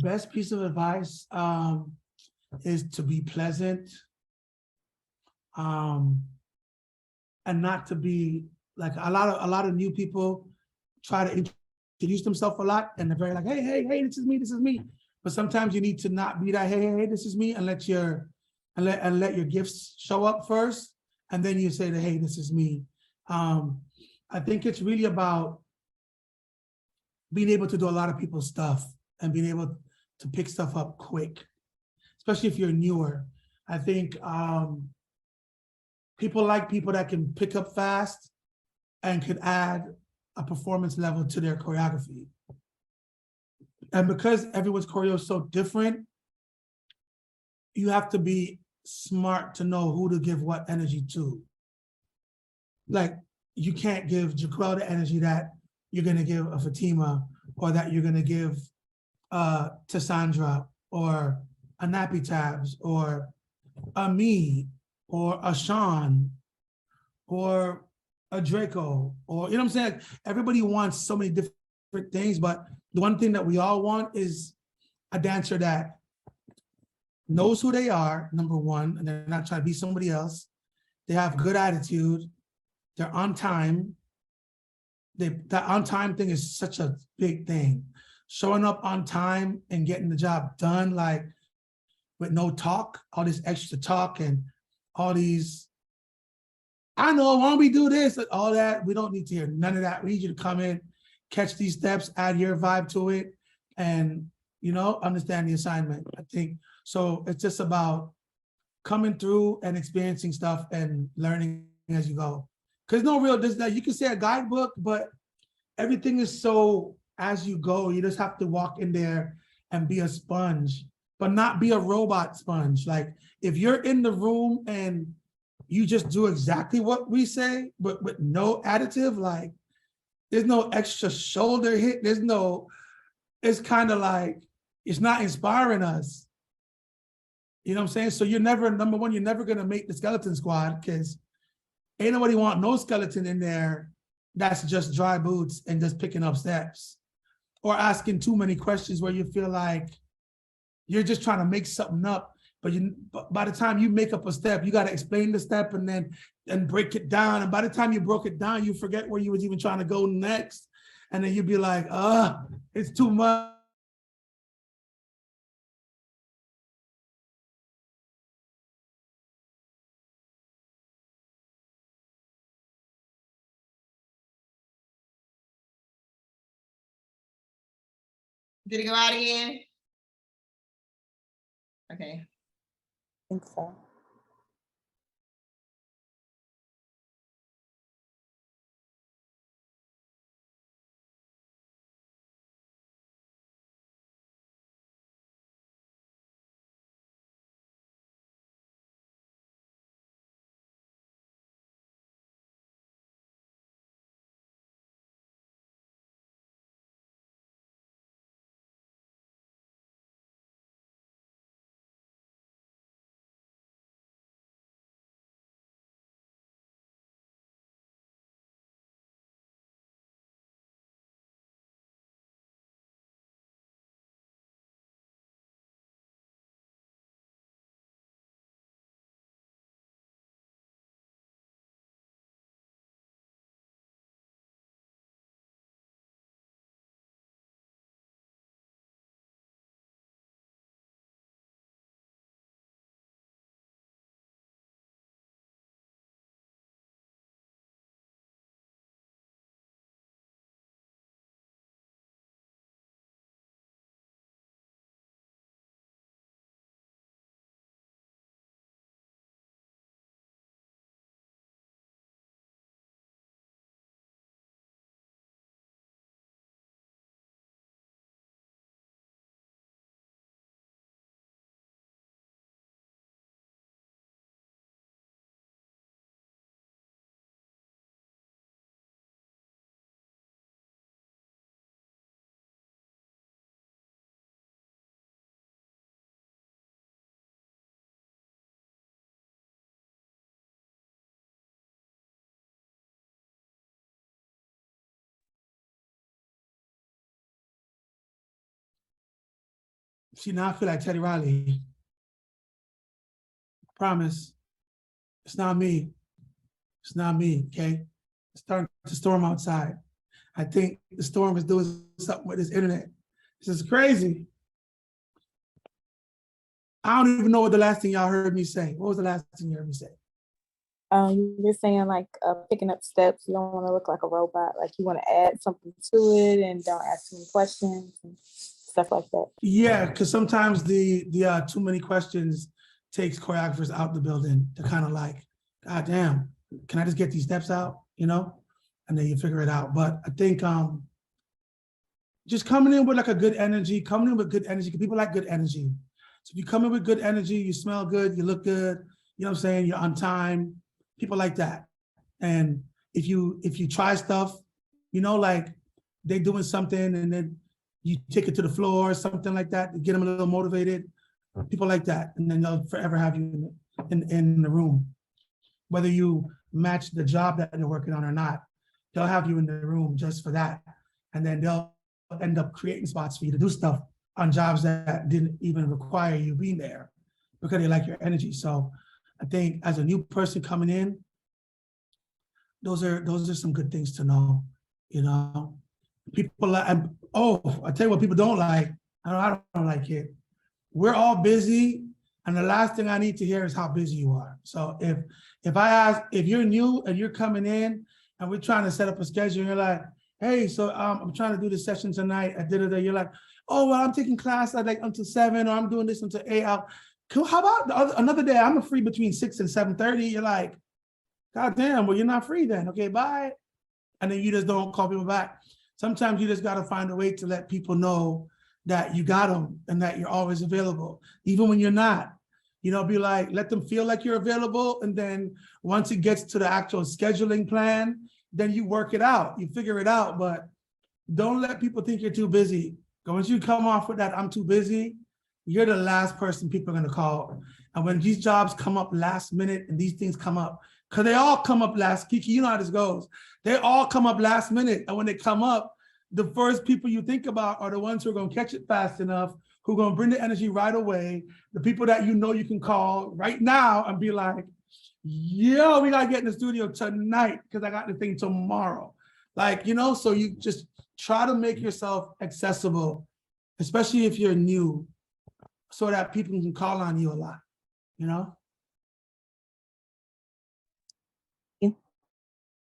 Best piece of advice is to be pleasant, and not to be like a lot of new people try to introduce themselves a lot, and they're very like, hey, this is me. But sometimes you need to not be that, hey, this is me, and let your gifts show up first, and then you say that, hey, this is me. I think it's really about being able to do a lot of people's stuff and being able to pick stuff up quick, especially if you're newer. I think people like people that can pick up fast and could add a performance level to their choreography. And because everyone's choreo is so different, you have to be smart to know who to give what energy to. Like, you can't give Jaquel the energy that you're gonna give a Fatima, or that you're gonna give to Sandra, or a Nappy Tabs, or a me, or a Sean, or a Draco, or, you know what I'm saying? Everybody wants so many different things, but the one thing that we all want is a dancer that knows who they are, number one, and they're not trying to be somebody else. They have good attitude. They're on time. That on time thing is such a big thing. Showing up on time and getting the job done, like with no talk, all this extra talk and all these, I know, why don't we do this, all that, we don't need to hear none of that. We need you to come in, catch these steps, add your vibe to it, and, you know, understand the assignment. I think, so it's just about coming through and experiencing stuff and learning as you go. Because no real, you can say a guidebook, but everything is so as you go. You just have to walk in there and be a sponge, but not be a robot sponge. Like, if you're in the room and you just do exactly what we say, but with no additive, like, there's no extra shoulder hit, it's kind of like, it's not inspiring us. You know what I'm saying? So you're never, number one, you're never gonna make the skeleton squad, because ain't nobody want no skeleton in there that's just dry boots and just picking up steps, or asking too many questions where you feel like you're just trying to make something up. But by the time you make up a step, you got to explain the step and break it down. And by the time you broke it down, you forget where you was even trying to go next. And then you'd be like, it's too much. Did it go out again? Okay. I think so. See, now I feel like Teddy Riley. Promise, it's not me. It's not me, okay? It's starting to storm outside. I think the storm is doing something with this internet. This is crazy. I don't even know what the last thing y'all heard me say. What was the last thing you heard me say? You were saying like picking up steps. You don't want to look like a robot. Like you want to add something to it and don't ask too many questions and stuff like that. Yeah, because sometimes the too many questions takes choreographers out the building to kind of like, God damn, can I just get these steps out, you know? And then you figure it out. But I think just coming in with like a good energy, because people like good energy. So if you come in with good energy, you smell good, you look good, you know what I'm saying? You're on time, people like that. And if you try stuff, you know, like they doing something and then you take it to the floor or something like that to get them a little motivated, people like that, and then they'll forever have you in the room. Whether you match the job that they're working on or not, they'll have you in the room just for that. And then they'll end up creating spots for you to do stuff on jobs that didn't even require you being there because they like your energy. So I think as a new person coming in, those are some good things to know, you know. People like, I tell you what people don't like. I don't like it. We're all busy, and the last thing I need to hear is how busy you are. So if I ask, if you're new and you're coming in and we're trying to set up a schedule, and you're like, hey, so I'm trying to do this session tonight at da-da-da, you're like, oh, well, I'm taking class at like until 7, or I'm doing this until 8. How about another day? I'm free between 6 and 7:30. You're like, God damn, well, you're not free then. Okay, bye. And then you just don't call people back. Sometimes you just got to find a way to let people know that you got them and that you're always available, even when you're not. You know, be like, let them feel like you're available. And then once it gets to the actual scheduling plan, then you work it out, you figure it out. But don't let people think you're too busy. Once you come off with that, I'm too busy, you're the last person people are going to call. And when these jobs come up last minute and these things come up, because they all come up last, Kiki, you know how this goes. They all come up last minute. And when they come up, the first people you think about are the ones who are going to catch it fast enough, who are going to bring the energy right away, the people that you know you can call right now and be like, yo, we got to get in the studio tonight because I got the thing tomorrow. Like, you know, so you just try to make yourself accessible, especially if you're new, so that people can call on you a lot, you know?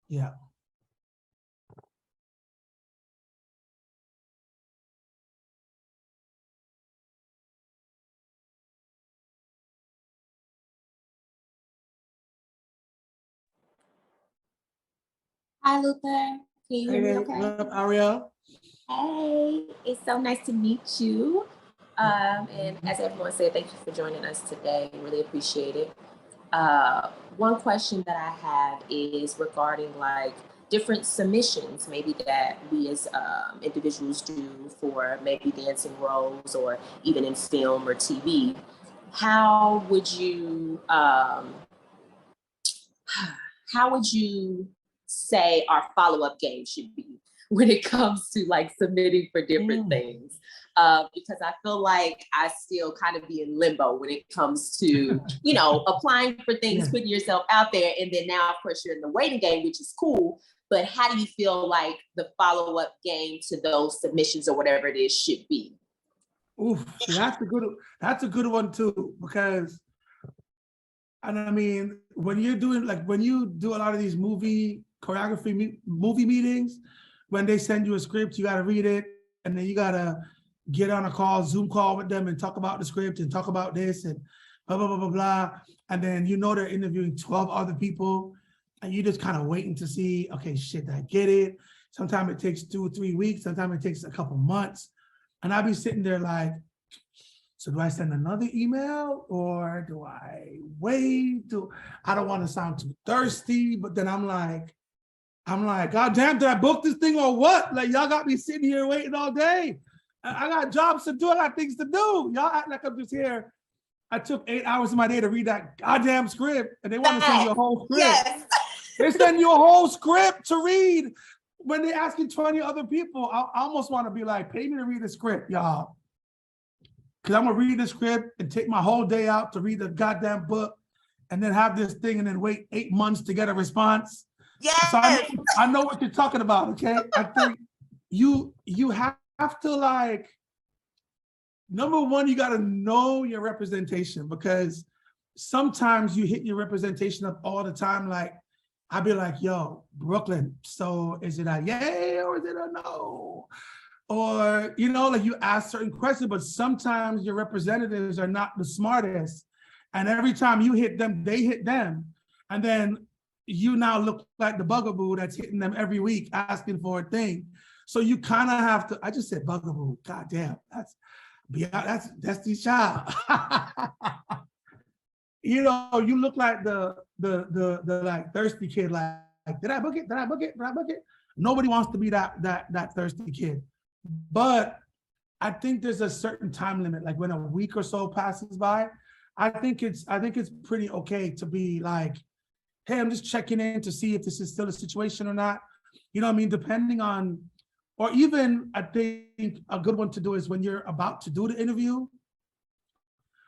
Yeah. Hi, Luther. Can you hear me Hey, okay? what up, Ariel? Hey, it's so nice to meet you. And as everyone said, thank you for joining us today. Really appreciate it. One question that I have is regarding like different submissions, maybe that we as individuals do for maybe dancing roles or even in film or TV. How would you say our follow-up game should be when it comes to like submitting for different things? Because I feel like I still kind of be in limbo when it comes to, you know, applying for things, putting yourself out there. And then now, of course, you're in the waiting game, which is cool. But how do you feel like the follow-up game to those submissions or whatever it is should be? Oof, that's a good one too, because, and I mean, when you're doing, like, when you do a lot of these movie meetings, when they send you a script, you got to read it, and then you got to get on a call, Zoom call with them and talk about the script and talk about this and blah, blah, blah, blah, blah. And then, you know, they're interviewing 12 other people and you're just kind of waiting to see, okay, shit, I get it. Sometimes it takes 2 or 3 weeks. Sometimes it takes a couple months. And I'll be sitting there like, so do I send another email or do I wait? I don't want to sound too thirsty, but then I'm like, God damn, did I book this thing or what? Like, y'all got me sitting here waiting all day. I got jobs to do. I got things to do. Y'all act like I'm just here. I took 8 hours of my day to read that goddamn script, and they want to send you a whole script. Yes. They send you a whole script to read. When they ask you 20 other people, I almost want to be like, pay me to read the script, y'all. Because I'm going to read the script and take my whole day out to read the goddamn book and then have this thing and then wait 8 months to get a response. Yes. So I know what you're talking about, okay? I think you have to, like, number one, you got to know your representation, because sometimes you hit your representation up all the time. Like, I'd be like, yo, Brooklyn, so is it a yay or is it a no? Or, you know, like, you ask certain questions, but sometimes your representatives are not the smartest. And every time you hit them, they hit them. And then you now look like the bugaboo that's hitting them every week asking for a thing. So you kind of have to, I just said bugaboo, God damn, that's the child. You know, you look like the like thirsty kid, like, did I book it? Did I book it? Did I book it? Nobody wants to be that thirsty kid. But I think there's a certain time limit, like when a week or so passes by, I think it's pretty okay to be like, hey, I'm just checking in to see if this is still a situation or not. You know what I mean? Depending on, or even I think a good one to do is when you're about to do the interview or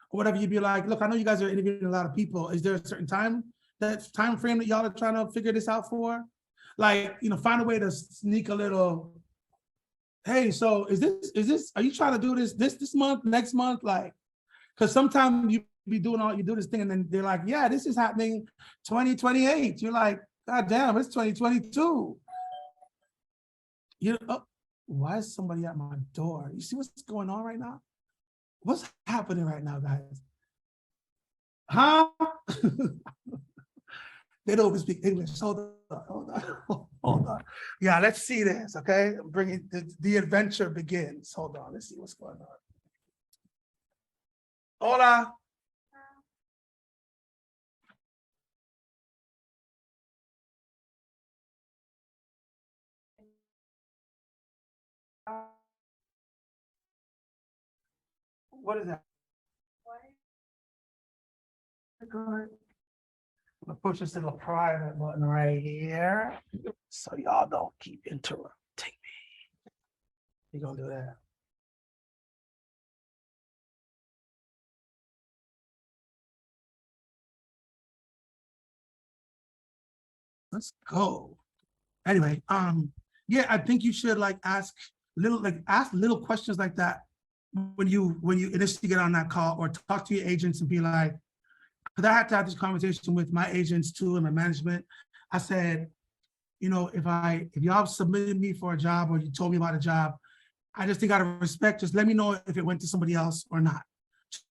whatever, you'd be like, look, I know you guys are interviewing a lot of people. Is there a certain time frame that y'all are trying to figure this out for? Like, you know, find a way to sneak a little, hey, so is this, are you trying to do this month, next month? Like, because sometimes you do this thing and then they're like, yeah, this is happening 2028. You're like, God damn, it's 2022. You know, oh, why is somebody at my door? You see what's going on right now? What's happening right now, guys? Huh? They don't even speak English. Hold on. Yeah, let's see this, okay? Bringing the adventure begins. Hold on, let's see what's going on. Hola. What is that? I'm gonna push this little private button right here, so y'all don't keep interrupting me. You're gonna do that. Let's go. Anyway, yeah, I think you should like ask little questions like that when you initially get on that call, or talk to your agents and be like, because I had to have this conversation with my agents too and my management. I said, you know, if y'all submitted me for a job or you told me about a job, I just think out of respect, just let me know if it went to somebody else or not.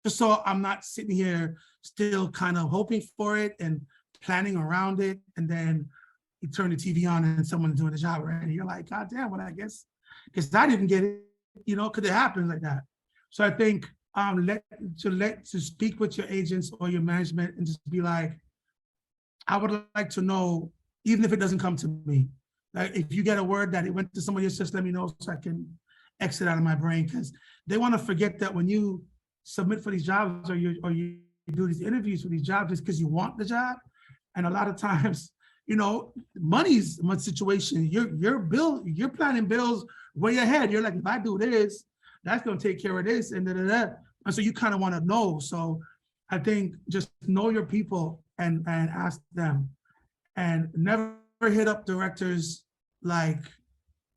Just so I'm not sitting here still kind of hoping for it and planning around it, and then you turn the TV on and someone's doing the job already. You're like, God damn, well, I guess I didn't get it, you know, because it happens like that. So I think to speak with your agents or your management and just be like, I would like to know, even if it doesn't come to me, like if you get a word that it went to somebody else, just let me know so I can exit out of my brain, because they want to forget that when you submit for these jobs or you do these interviews for these jobs, it's because you want the job. And a lot of times, you know, money's one situation. You're planning bills way ahead. You're like, if I do this, that's gonna take care of this, and And so you kind of want to know. So I think just know your people and ask them, and never hit up directors, like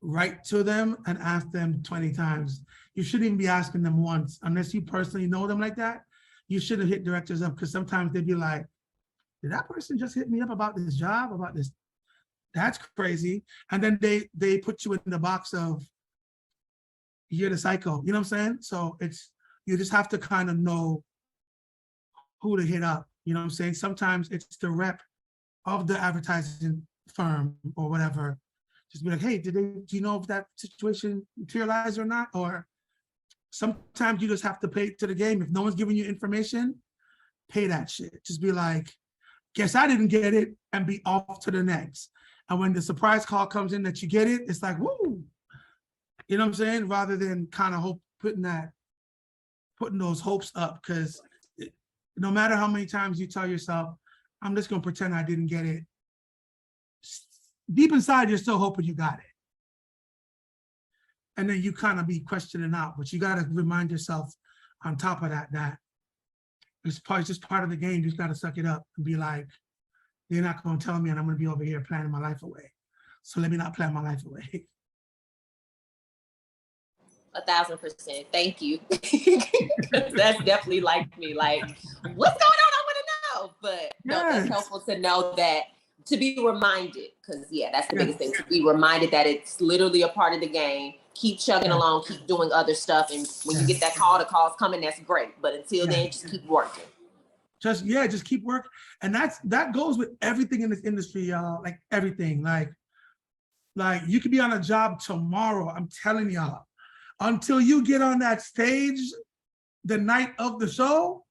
write to them and ask them 20 times. You shouldn't even be asking them once, unless you personally know them like that. You shouldn't hit directors up, because sometimes they'd be like, did that person just hit me up about this job, about this? That's crazy. And then they put you in the box of, you're the psycho, you know what I'm saying? So you just have to kind of know who to hit up, you know what I'm saying? Sometimes it's the rep of the advertising firm or whatever. Just be like, hey, do you know if that situation materialized or not? Or sometimes you just have to pay to the game. If no one's giving you information, pay that shit. Just be like, guess I didn't get it, and be off to the next. And when the surprise call comes in that you get it, it's like, woo, you know what I'm saying? Rather than kind of putting those hopes up, because no matter how many times you tell yourself, I'm just gonna pretend I didn't get it, deep inside, you're still hoping you got it. And then you kind of be questioning out, but you gotta remind yourself on top of that it's just part of the game. You just gotta suck it up and be like, they're not gonna tell me and I'm gonna be over here planning my life away. So let me not plan my life away. 1,000%. Thank you. That's definitely like me. Like, what's going on? I want to know. But no, that's helpful to know that, to be reminded, because yeah, that's the biggest thing, to be reminded that it's literally a part of the game. Keep chugging along, keep doing other stuff. And when you get that call, the call's coming, that's great. But until then, just keep working. Just keep working. And that goes with everything in this industry, y'all. Like everything. Like you could be on a job tomorrow. I'm telling y'all. Until you get on that stage the night of the show,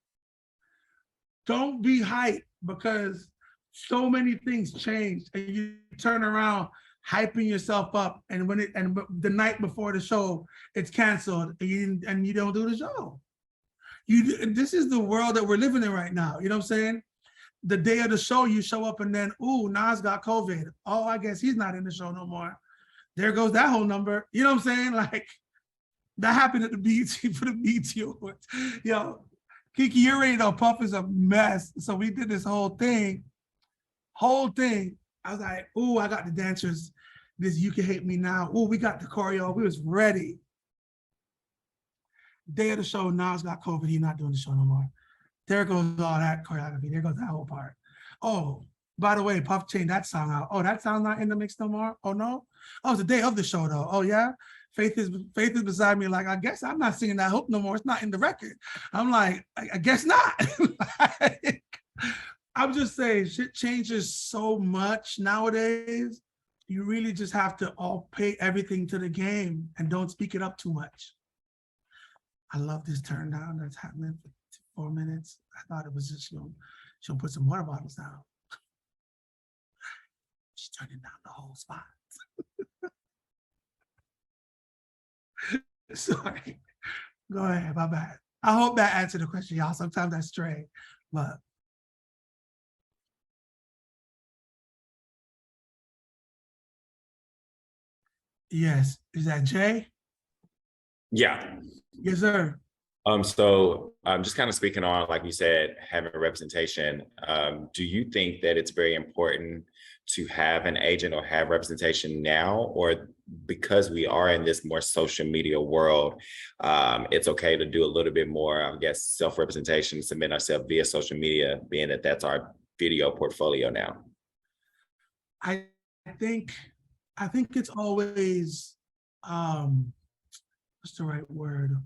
don't be hyped, because so many things changed, and you turn around hyping yourself up, and the night before the show it's canceled, and you don't do the show. This is the world that we're living in right now. You know what I'm saying? The day of the show, you show up, and then, ooh, Nas got COVID. Oh, I guess he's not in the show no more. There goes that whole number. You know what I'm saying? Like, that happened at the BET for the BET Awards. Yo, Kiki, you already know Puff is a mess. So we did this whole thing. I was like, ooh, I got the dancers. This You Can Hate Me Now. Ooh, we got the choreo. We was ready. Day of the show, Nas got COVID. He's not doing the show no more. There goes all that choreography. There goes that whole part. Oh, by the way, Puff changed that song out. Oh, that song's not in the mix no more? Oh, no? Oh, it's the day of the show, though. Oh, yeah? Faith is beside me like, I guess I'm not singing that hook no more. It's not in the record. I'm like, I guess not. I'm just saying, shit changes so much nowadays. You really just have to all pay everything to the game and don't speak it up too much. I love this turn down that's happening for 4 minutes. I thought it was just, she'll put some water bottles down. She's turning down the whole spot. Sorry. Go ahead, my bad. I hope that answered the question, y'all. Sometimes I stray, but. Yes, is that Jay? Yeah. Yes, sir. So just kind of speaking on, like you said, having representation, do you think that it's very important to have an agent or have representation now, or because we are in this more social media world, it's okay to do a little bit more, I guess, self-representation, submit ourselves via social media, being that that's our video portfolio now? I think it's always, what's the right word?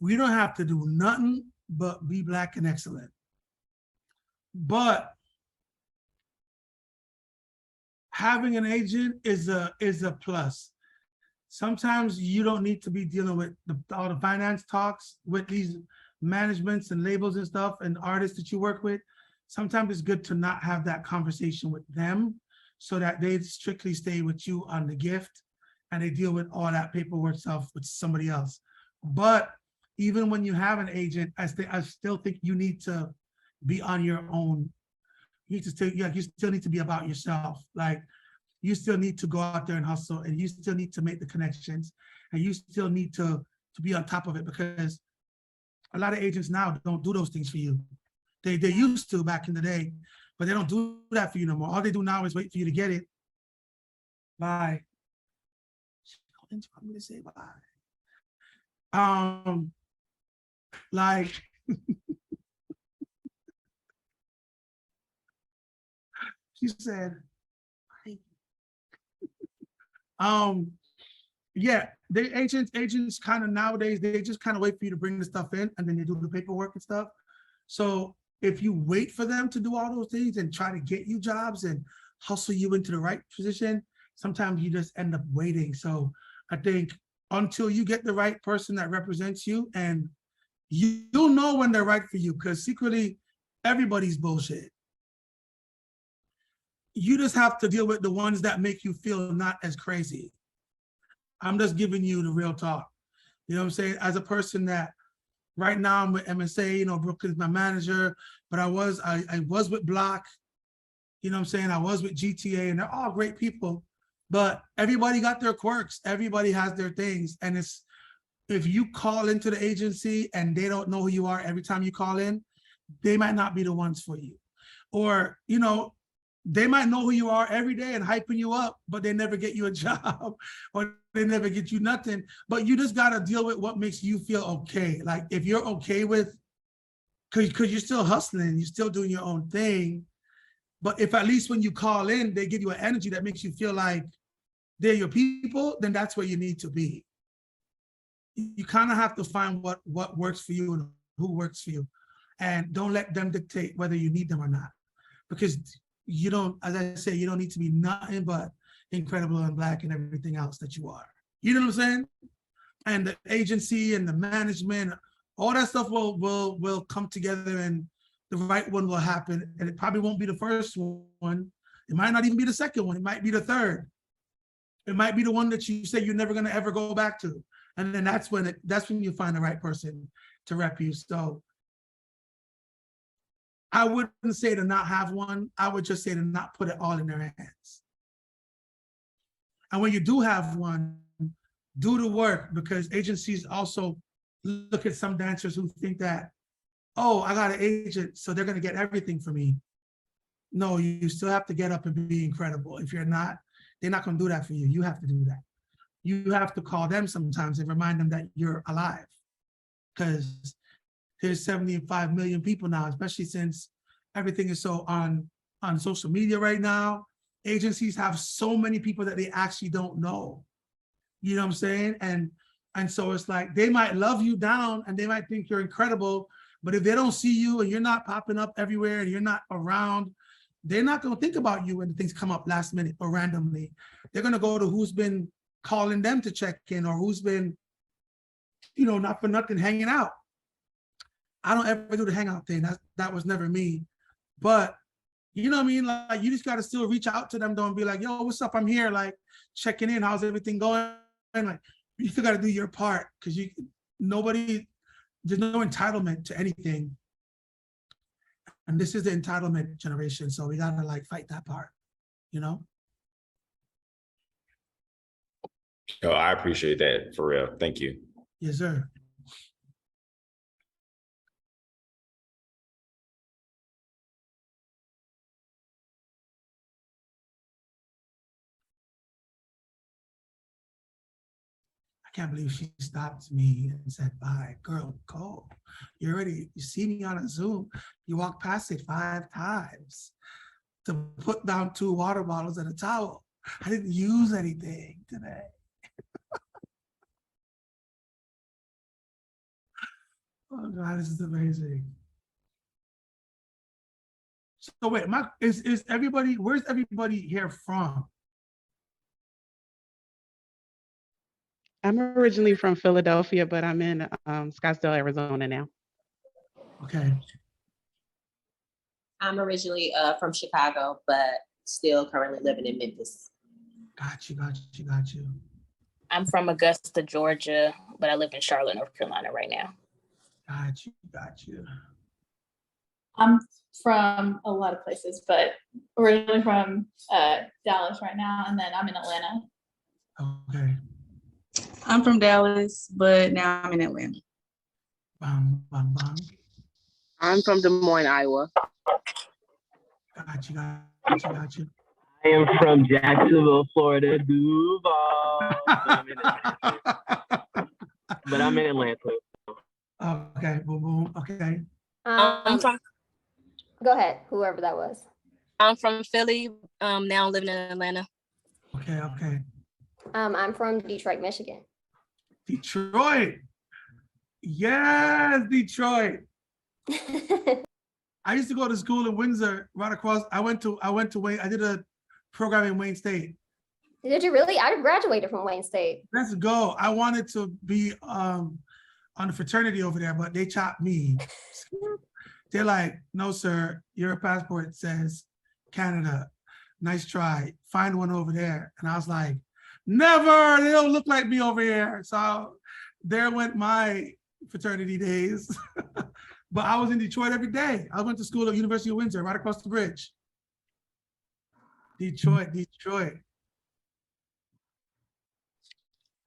We don't have to do nothing but be Black and excellent. But having an agent is a plus. Sometimes you don't need to be dealing with all the finance talks with these managements and labels and stuff and artists that you work with. Sometimes it's good to not have that conversation with them so that they strictly stay with you on the gift and they deal with all that paperwork stuff with somebody else. But even when you have an agent, I still think you need to be on your own. You still need to be about yourself. Like, you still need to go out there and hustle, and you still need to make the connections, and you still need to be on top of it, because a lot of agents now don't do those things for you. They used to back in the day, but they don't do that for you no more. All they do now is wait for you to get it. Bye. She want me to say bye. Like, she said, yeah, agents kind of nowadays, they just kind of wait for you to bring the stuff in, and then they do the paperwork and stuff. So if you wait for them to do all those things and try to get you jobs and hustle you into the right position, sometimes you just end up waiting. So I think until you get the right person that represents you, and you'll know when they're right for you, because secretly everybody's bullshit. You just have to deal with the ones that make you feel not as crazy. I'm just giving you the real talk. You know what I'm saying? As a person that right now I'm with MSA, Brooklyn's my manager, but I was with Block, you know what I'm saying? I was with GTA, and they're all great people, but everybody got their quirks. Everybody has their things. And if you call into the agency and they don't know who you are every time you call in, they might not be the ones for you. Or, they might know who you are every day and hyping you up, but they never get you a job or they never get you nothing. But you just got to deal with what makes you feel okay. Like, if you're okay with, because you're still hustling, you're still doing your own thing. But if at least when you call in, they give you an energy that makes you feel like they're your people, then that's where you need to be. You kind of have to find what works for you and who works for you. And don't let them dictate whether you need them or not. Because you don't, as I say, you don't need to be nothing but incredible and Black and everything else that you are. You know what I'm saying? And the agency and the management, all that stuff will come together and the right one will happen, and it probably won't be the first one. It might not even be the second one. It might be the third. It might be the one that you say you're never going to ever go back to, and then that's when you find the right person to rep you. So I wouldn't say to not have one. I would just say to not put it all in their hands. And when you do have one, do the work, because agencies also look at some dancers who think that, oh, I got an agent, so they're going to get everything for me. No, you still have to get up and be incredible. If you're not, they're not going to do that for you. You have to do that. You have to call them sometimes and remind them that you're alive, because there's 75 million people now, especially since everything is so on social media right now. Agencies have so many people that they actually don't know. You know what I'm saying? And so it's like, they might love you down and they might think you're incredible, but if they don't see you and you're not popping up everywhere and you're not around, they're not going to think about you when things come up last minute or randomly. They're going to go to who's been calling them to check in, or who's been, not for nothing hanging out. I don't ever do the hangout thing. That was never me. But you know what I mean? Like, you just got to still reach out to them, though, and be like, yo, what's up? I'm here, like, checking in. How's everything going? Like, you still got to do your part, because there's no entitlement to anything. And this is the entitlement generation. So we got to like fight that part, Oh, I appreciate that, for real. Thank you. Yes, sir. I can't believe she stopped me and said, bye, girl, go. You see me on a Zoom, you walk past it 5 times to put down 2 water bottles and a towel. I didn't use anything today. Oh God, this is amazing. So wait, is everybody, where's everybody here from? I'm originally from Philadelphia, but I'm in Scottsdale, Arizona now. Okay. I'm originally from Chicago, but still currently living in Memphis. Got you. I'm from Augusta, Georgia, but I live in Charlotte, North Carolina right now. Got you. I'm from a lot of places, but originally from Dallas right now, and then I'm in Atlanta. Okay. I'm from Dallas, but now I'm in Atlanta. Bam. I'm from Des Moines, Iowa. Got you. I am from Jacksonville, Florida, Duval. But I'm in Atlanta. Okay, boom. Okay. Go ahead, whoever that was. I'm from Philly. Now I'm living in Atlanta. Okay. I'm from Detroit, Michigan. Detroit. Yes, Detroit. I used to go to school in Windsor, right across. I went to Wayne. I did a program in Wayne State. Did you really? I graduated from Wayne State. Let's go. I wanted to be on the fraternity over there, but they chopped me. They're like, no, sir, your passport says Canada. Nice try. Find one over there. And I was like, never. They don't look like me over here. So there went my fraternity days. But I was in Detroit every day. I went to school at University of Windsor, right across the bridge. Detroit.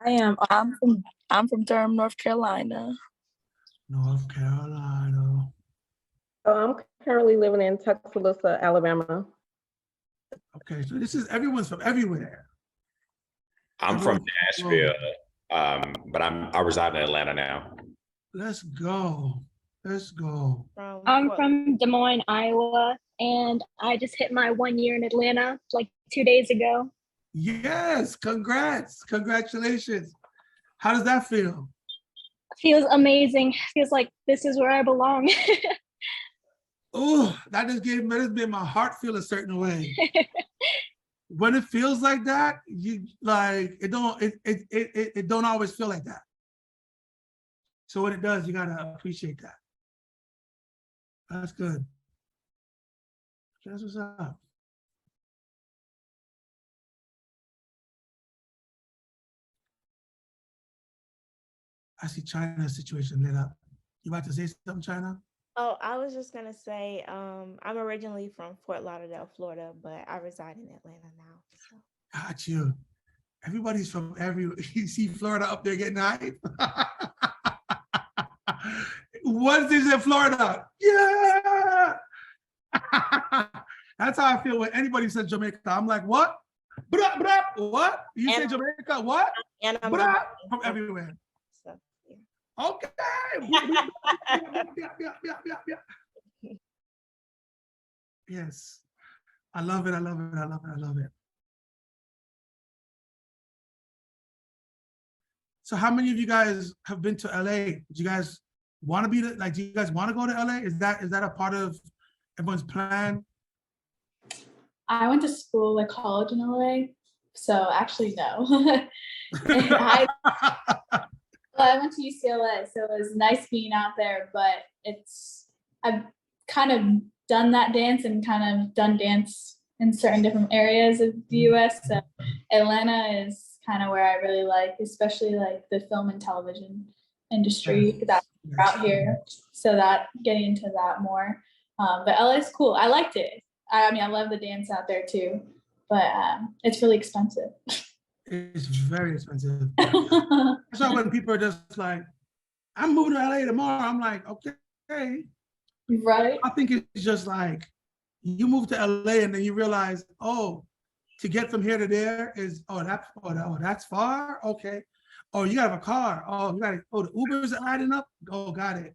I'm from Durham, North Carolina. North Carolina. I'm currently living in Tuscaloosa, Alabama. Okay, so this is everyone's from everywhere. I'm from Nashville, but I reside in Atlanta now. Let's go. I'm from Des Moines, Iowa, and I just hit my 1 year in Atlanta like 2 days ago. Yes, congratulations. How does that feel? Feels amazing. Feels like this is where I belong. Oh, that just made my heart feel a certain way. When it feels like that, you like it don't always feel like that. So when it does, you gotta appreciate that. That's good. That's what's up. I see China's situation lit up. You about to say something, China? Oh, I was just gonna say, I'm originally from Fort Lauderdale, Florida, but I reside in Atlanta now. So. Got you. Everybody's from you see Florida up there getting hype. What is this in Florida? Yeah. That's how I feel when anybody says Jamaica. I'm like, what? Blah, blah, what? You say Jamaica? What? And I'm Blah, from everywhere. So, yeah. Okay. Yes. I love it. I love it. I love it. I love it. So how many of you guys have been to LA? Do you guys want to be like, do you guys want to go to LA? Is that a part of everyone's plan? I went to school, like college in LA, so actually no. I went to UCLA, so it was nice being out there, but I've kind of done that dance and kind of done dance in certain different areas of the US. So Atlanta is kind of where I really like, especially like the film and television industry that's out here. So that getting into that more. But LA is cool. I liked it. I mean, I love the dance out there too, but it's really expensive. It's very expensive. That's why when people are just like, I'm moving to LA tomorrow, I'm like, okay. Right. I think it's just like, you move to LA and then you realize, oh, to get from here to there is, that's far? Okay. Oh, you gotta have a car. Oh, the Ubers are adding up. Oh, got it.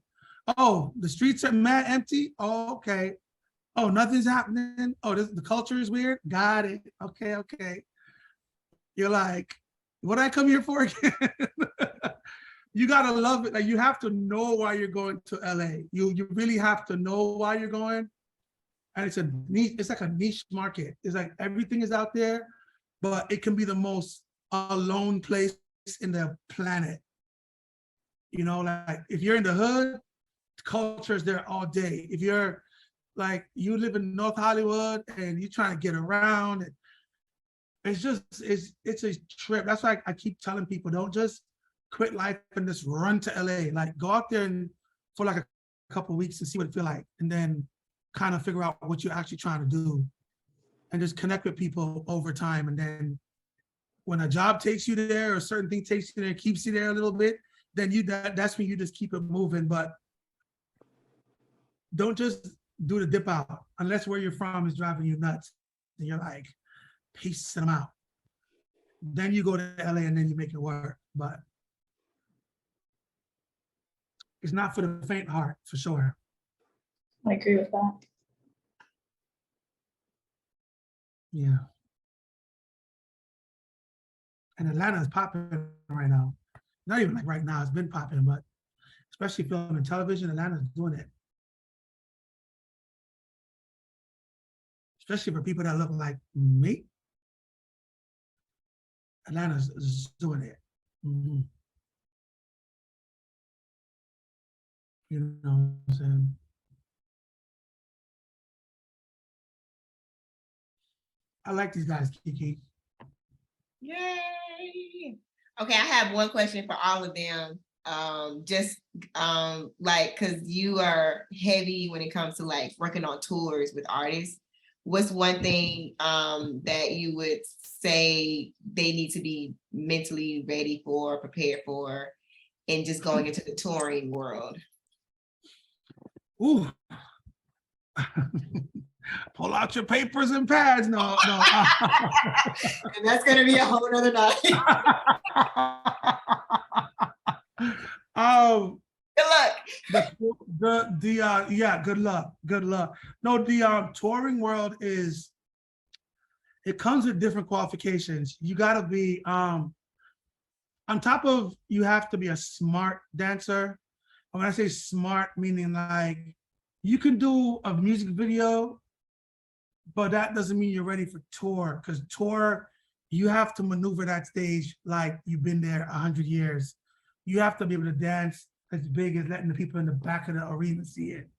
Oh, the streets are mad empty. Oh, okay. Oh, nothing's happening. Oh, the culture is weird. Got it. Okay. You're like, what did I come here for again? You gotta love it. Like, you have to know why you're going to LA. You really have to know why you're going. And it's like a niche market. It's like everything is out there, but it can be the most alone place in the planet. You know, like if you're in the hood, culture is there all day. If you're like, you live in North Hollywood and you're trying to get around, and it's a trip. That's why I keep telling people, don't just quit life and just run to LA. Like, go out there and for like a couple of weeks and see what it feels like, and then kind of figure out what you're actually trying to do, and just connect with people over time. And then when a job takes you there, or a certain thing takes you there, keeps you there a little bit, then that's when you just keep it moving. But don't just do the dip out unless where you're from is driving you nuts and you're like pacing them out. Then you go to LA and then you make it work. But it's not for the faint heart, for sure. I agree with that. Yeah. And Atlanta is popping right now. Not even like right now, it's been popping, but especially film and television, Atlanta's doing it. Especially for people that look like me. Atlanta's doing it. Mm-hmm. You know what I'm saying? I like these guys, Kiki. Yay! Okay, I have one question for all of them. Like, because you are heavy when it comes to like working on tours with artists. What's one thing that you would say they need to be mentally ready for, prepared for, and just going into the touring world? Ooh. Pull out your papers and pads. No. And that's gonna be a whole nother night. Good luck. Good luck. No, the touring world it comes with different qualifications. You gotta be on top of, you have to be a smart dancer. And when I say smart, meaning like you can do a music video, but that doesn't mean you're ready for tour, because tour, you have to maneuver that stage like you've been there 100 years. You have to be able to dance as big as letting the people in the back of the arena see it.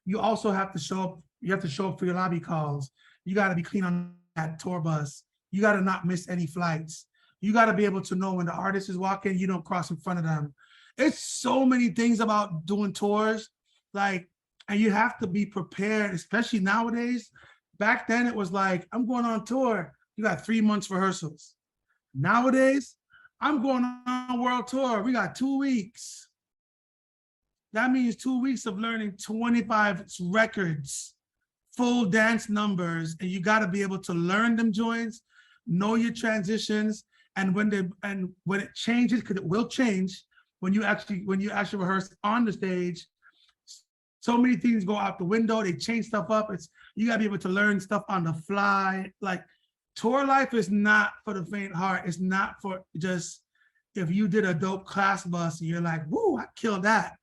you also have to show up. You have to show up for your lobby calls. You got to be clean on that tour bus. You got to not miss any flights. You got to be able to know when the artist is walking, you don't cross in front of them. It's so many things about doing tours, like, and you have to be prepared, especially nowadays. Back then, it was like, I'm going on tour. You got 3 months rehearsals. Nowadays, I'm going on a world tour. We got 2 weeks. That means 2 weeks of learning 25 records, full dance numbers, and you got to be able to learn them joints, know your transitions, and when it changes, because it will change when you actually rehearse on the stage. So many things go out the window. They change stuff up. You got to be able to learn stuff on the fly. Like, tour life is not for the faint heart. It's not for just if you did a dope class bus and you're like, woo, I killed that.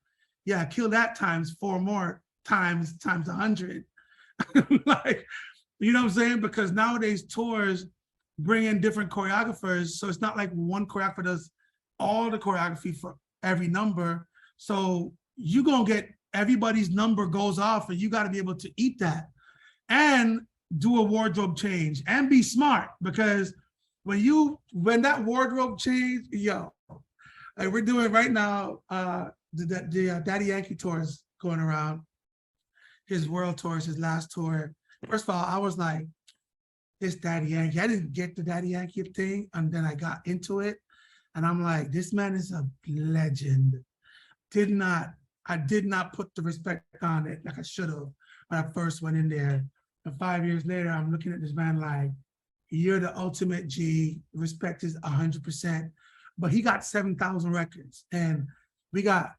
Yeah, I killed that times 4 more times 100. Like, you know what I'm saying? Because nowadays tours bring in different choreographers. So it's not like one choreographer does all the choreography for every number. So you gonna get everybody's number goes off and you got to be able to eat that and do a wardrobe change and be smart, because when that wardrobe change, yo, like we're doing right now, the Daddy Yankee tour is going around. His world tour is his last tour. First of all, I was like, this Daddy Yankee, I didn't get the Daddy Yankee thing, and then I got into it, and I'm like, this man is a legend. I did not put the respect on it like I should have when I first went in there. And 5 years later, I'm looking at this man like, you're the ultimate G, respect is 100%. But he got 7,000 records, and we got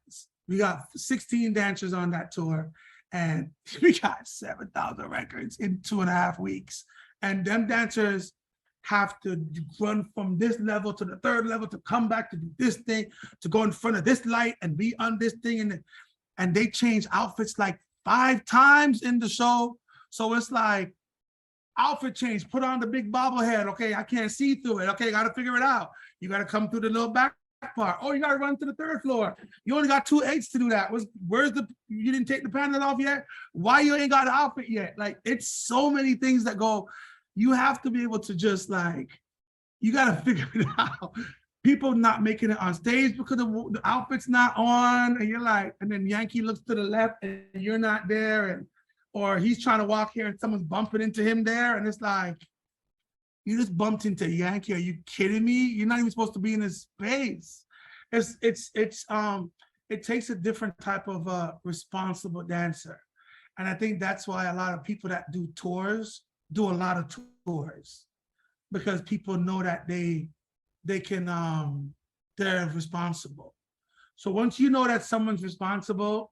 16 dancers on that tour, and we got 7,000 records in 2.5 weeks. And them dancers have to run from this level to the third level to come back to do this thing, to go in front of this light and be on this thing. And they change outfits like 5 times in the show. So it's like, outfit change, put on the big bobblehead. Okay, I can't see through it. Okay, got to figure it out. You got to come through the little back part. Oh, you got to run to the 3rd floor. You only got 2 8s to do that. You didn't take the panel off yet? Why you ain't got the outfit yet? Like, it's so many things that go. You have to be able to just like, you got to figure it out. People not making it on stage because the outfit's not on, and you're like, and then Yankee looks to the left and you're not there, or he's trying to walk here and someone's bumping into him there, and it's like, you just bumped into Yankee. Are you kidding me? You're not even supposed to be in this space. It takes a different type of responsible dancer, and I think that's why a lot of people that do tours do a lot of tours, because people know that they're responsible. So once you know that someone's responsible,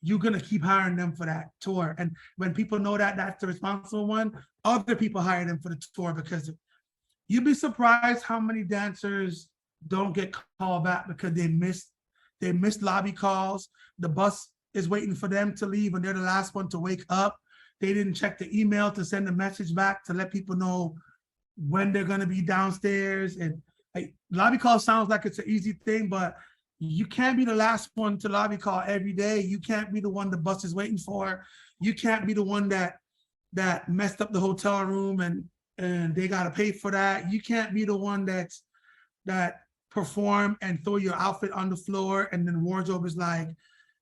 you're gonna keep hiring them for that tour. And when people know that that's the responsible one, other people hire them for the tour, because you'd be surprised how many dancers don't get called back because they missed lobby calls. The bus is waiting for them to leave and they're the last one to wake up. They didn't check the email to send a message back to let people know when they're gonna be downstairs. And like, lobby call sounds like it's an easy thing, but you can't be the last one to lobby call every day. You can't be the one the bus is waiting for. You can't be the one that messed up the hotel room and they gotta pay for that. You can't be the one that perform and throw your outfit on the floor, and then wardrobe is like,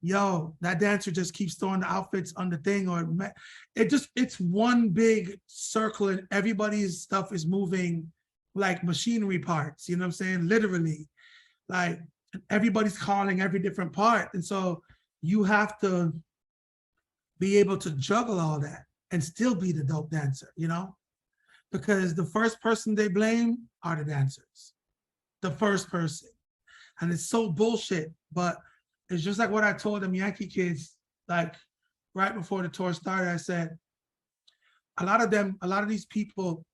yo, that dancer just keeps throwing the outfits on the thing, or it's one big circle and everybody's stuff is moving like machinery parts, you know what I'm saying? Literally, like everybody's calling every different part. And so you have to be able to juggle all that and still be the dope dancer, you know? Because the first person they blame are the dancers, the first person. And it's so bullshit, but it's just like what I told them Yankee kids, like right before the tour started. I said, a lot of these people,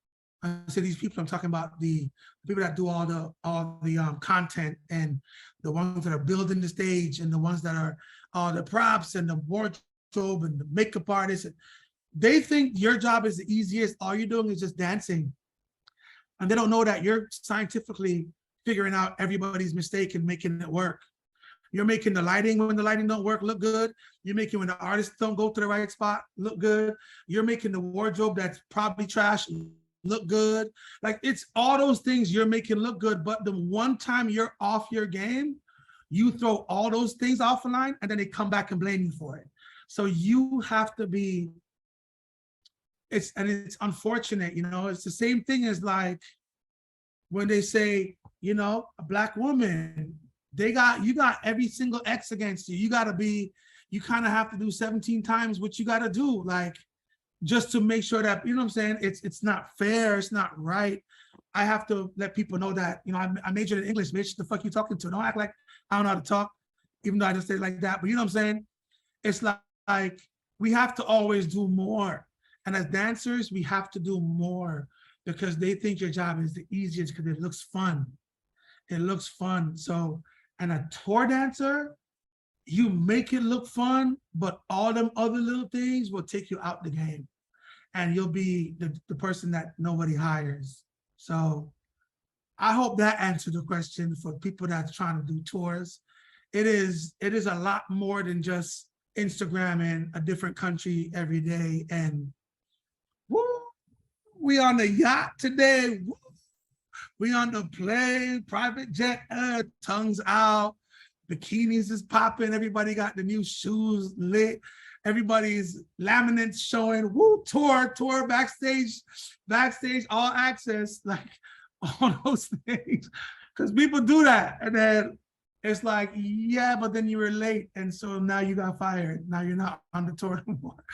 I say these people, I'm talking about the people that do all the content, and the ones that are building the stage, and the ones that are the props and the wardrobe and the makeup artists. They think your job is the easiest. All you're doing is just dancing. And they don't know that you're scientifically figuring out everybody's mistake and making it work. You're making the lighting when the lighting don't work look good. You're making when the artists don't go to the right spot look good. You're making the wardrobe that's probably trash look good. Like it's all those things you're making look good, but the one time you're off your game, you throw all those things off the line and then they come back and blame you for it. So you have to be, it's unfortunate, you know, it's the same thing as like when they say, you know, a Black woman, you got every single X against you. You gotta be, you kind of have to do 17 times what you gotta do, like, just to make sure that, you know what I'm saying, it's not fair, it's not right. I have to let people know that, you know, I majored in English, bitch, the fuck you talking to? Don't act like I don't know how to talk, even though I just say it like that, but you know what I'm saying? It's like we have to always do more. And as dancers, we have to do more because they think your job is the easiest because it looks fun. It looks fun. So, and a tour dancer, you make it look fun, but all them other little things will take you out the game. And you'll be the person that nobody hires. So I hope that answered the question for people that's trying to do tours. It is a lot more than just Instagramming a different country every day. And woo, we on the yacht today. Woo, we on the plane, private jet, tongues out, bikinis is popping. Everybody got the new shoes lit. Everybody's laminates showing. Woo, tour backstage, all access, like all those things. Because people do that. And then it's like, yeah, but then you were late. And so now you got fired. Now you're not on the tour anymore.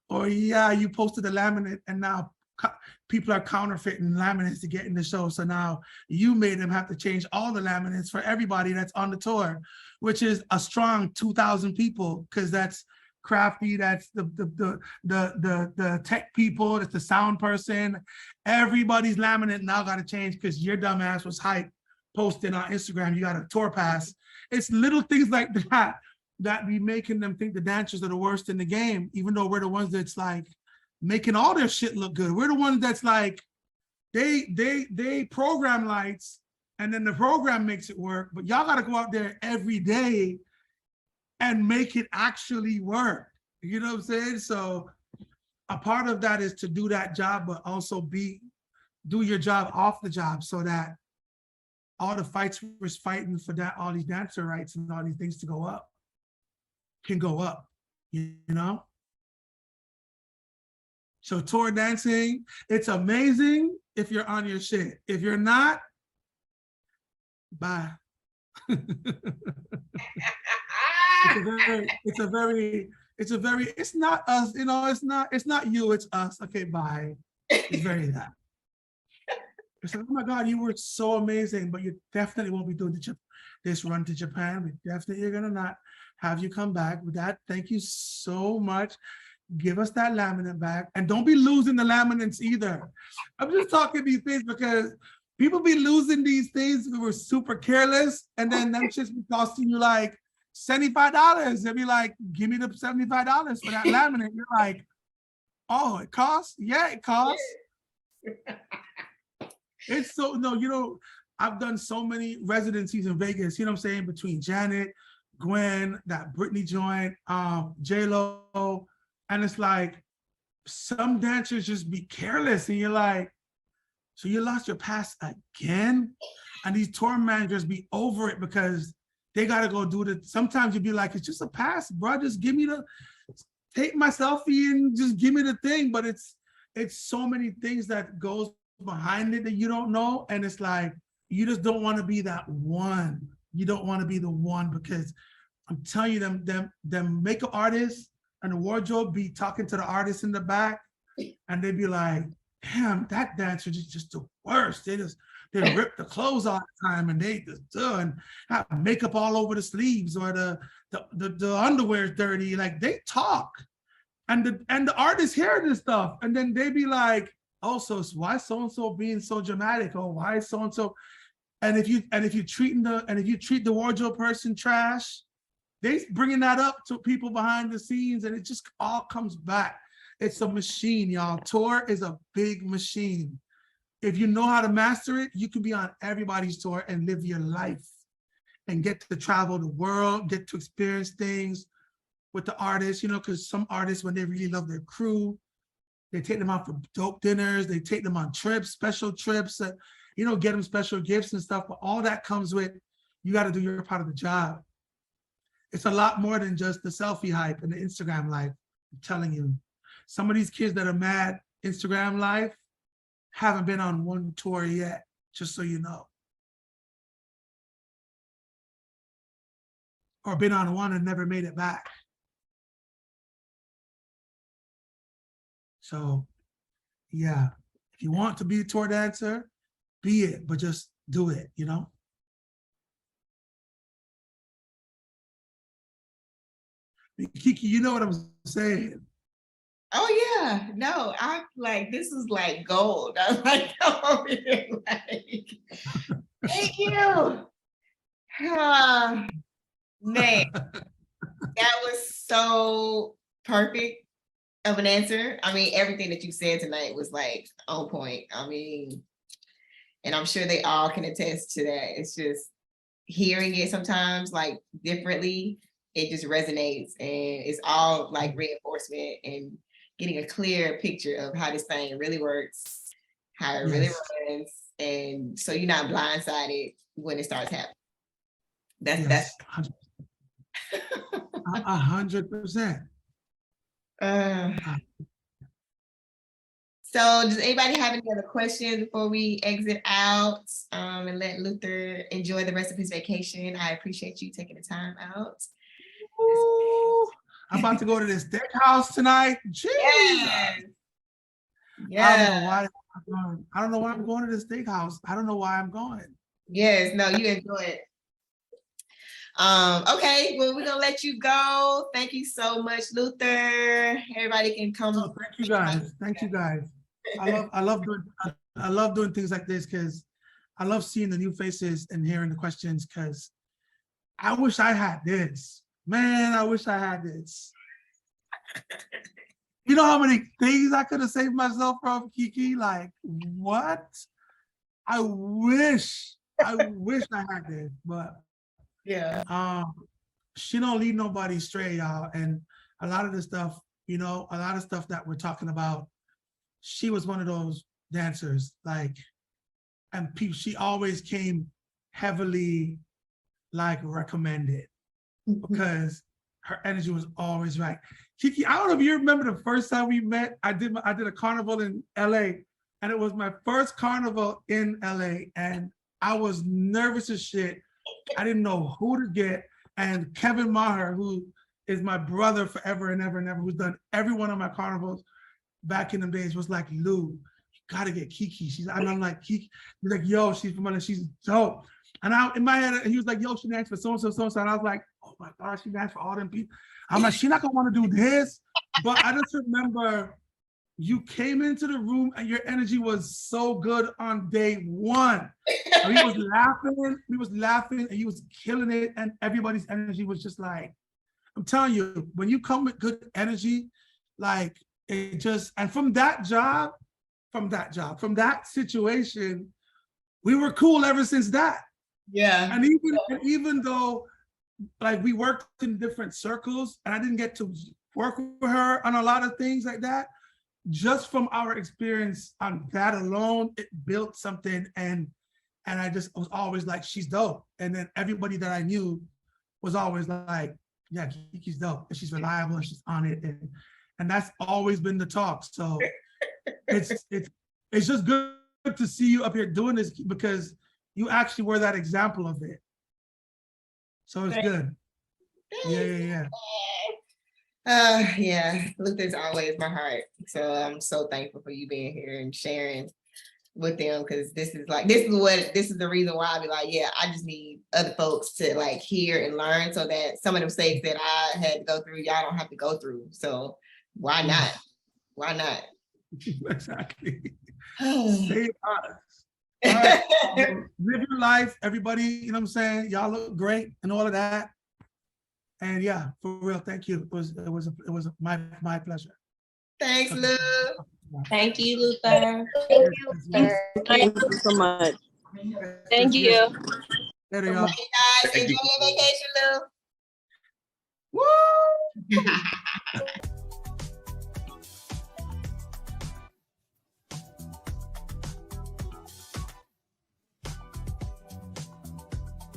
Or yeah, you posted a laminate and now people are counterfeiting laminates to get in the show. So now you made them have to change all the laminates for everybody that's on the tour, which is a strong 2,000 people, because that's Crafty, that's the tech people, that's the sound person. Everybody's laminate now got to change because your dumb ass was hype posting on Instagram. You got a tour pass. It's little things like that be making them think the dancers are the worst in the game, even though we're the ones that's like making all their shit look good. We're the ones that's like, they program lights and then the program makes it work, but y'all got to go out there every day and make it actually work. You know what I'm saying? So a part of that is to do that job, but also do your job off the job, so that all the fights we're fighting for that, all these dancer rights and all these things to go up can go up, you know? So tour dancing, it's amazing if you're on your shit. If you're not, bye. It's not us, you know, it's not you, it's us. Okay, bye. It's very that. It's like, oh my God, you were so amazing, but you definitely won't be doing this run to Japan. We definitely are gonna not have you come back with that. Thank you so much. Give us that laminate back. And don't be losing the laminates either. I'm just talking these things because people be losing these things who were super careless, and then them shits be costing you like $75. They'll be like, give me the $75 for that laminate. You're like, oh, it costs? Yeah, it costs. It's so, no, you know, I've done so many residencies in Vegas, you know what I'm saying, between Janet, Gwen, that Britney joint, J-Lo, and it's like, some dancers just be careless, and you're like, so you lost your pass again? And these tour managers be over it because they gotta go do the, sometimes you'd be like, it's just a pass, bro, just give me take my selfie and just give me the thing. But it's so many things that goes behind it that you don't know. And it's like, you just don't wanna be that one. You don't wanna be the one, because I'm telling you, them makeup artists and the wardrobe be talking to the artists in the back, and they'd be like, damn, that dancer is just the worst. They rip the clothes all the time, and they just and have makeup all over the sleeves, or the underwear is dirty. Like, they talk, and the artists hear this stuff, and then they be like, oh, so why so-and-so being so dramatic? Oh, why is so-and-so? And if you treat the wardrobe person trash, they bringing that up to people behind the scenes, and it just all comes back. It's a machine, y'all. Tour is a big machine. If you know how to master it, you can be on everybody's tour and live your life. and get to travel the world, get to experience things with the artists, you know, because some artists, when they really love their crew, they take them out for dope dinners, they take them on trips, special trips, you know, get them special gifts and stuff, but all that comes with, you got to do your part of the job. It's a lot more than just the selfie hype and the Instagram life. I'm telling you, some of these kids that are mad Instagram life haven't been on one tour yet, just so you know. Or been on one and never made it back. So, yeah, if you want to be a tour dancer, be it, but just do it, you know? Kiki, you know what I'm saying? Oh yeah, no, I'm like, this is like gold. I'm like, over here, like, thank you. Man, that was so perfect of an answer. I mean, everything that you said tonight was like on point. I mean, and I'm sure they all can attest to that. It's just hearing it sometimes like differently, it just resonates, and it's all like reinforcement and getting a clear picture of how this thing really works, how it really runs, and so you're not blindsided when it starts happening. That's 100%. So does anybody have any other questions before we exit out, and let Luther enjoy the rest of his vacation? I appreciate you taking the time out. Ooh, I'm about to go to this steakhouse tonight. Jeez. Yes. Yeah. I don't know why I'm going to this steakhouse. I don't know why I'm going. Yes, no, you enjoy it. Okay, well, we're gonna let you go. Thank you so much, Luther. Everybody can come. Oh, thank you guys. Thank you guys. I love doing things like this because I love seeing the new faces and hearing the questions, because I wish I had this. Man, I wish I had this. You know how many things I could have saved myself from, Kiki? Like, what? I wish I had this, but yeah. She don't lead nobody astray, y'all. And a lot of the stuff, you know, a lot of stuff that we're talking about, she was one of those dancers, like, and people, she always came heavily like recommended because her energy was always right. Kiki, I don't know if you remember the first time we met. I did a carnival in LA, and it was my first carnival in LA, and I was nervous as shit. I didn't know who to get. And Kevin Maher, who is my brother forever and ever and ever, who's done every one of my carnivals back in the days, was like, Lou, you gotta get Kiki. And I'm like, Kiki. He's like, yo, she's from LA, she's dope. And in my head, he was like, yo, she danced for so-and-so, so-and-so. And I was like, oh my God, she danced for all them people. I'm like, she's not gonna wanna do this. But I just remember you came into the room and your energy was so good on day one. And we was laughing and he was killing it, and everybody's energy was just like, I'm telling you, when you come with good energy, like it just, and from that situation, we were cool ever since that. Yeah. And even though like we worked in different circles and I didn't get to work with her on a lot of things like that, just from our experience on that alone, it built something, and I just was always like, she's dope. And then everybody that I knew was always like, yeah, Kiki's dope, and she's reliable, and she's on it, and that's always been the talk. So it's just good to see you up here doing this, because you actually were that example of it. So it's good. Yeah. Yeah, Luther's always my heart. So I'm so thankful for you being here and sharing with them, because this is the reason why I be like, yeah, I just need other folks to like hear and learn, so that some of the mistakes that I had to go through, y'all don't have to go through. So why not? Why not? Exactly. Stay honest. Live your life, everybody. You know what I'm saying? Y'all look great and all of that. And yeah, for real, thank you. It was my pleasure. Thanks, Lou. Thank you, Luther. Thank you, Luther. Thank you so much. Thank you. Later, All y'all. right, guys, Thank enjoy you. your vacation, Lou. Woo!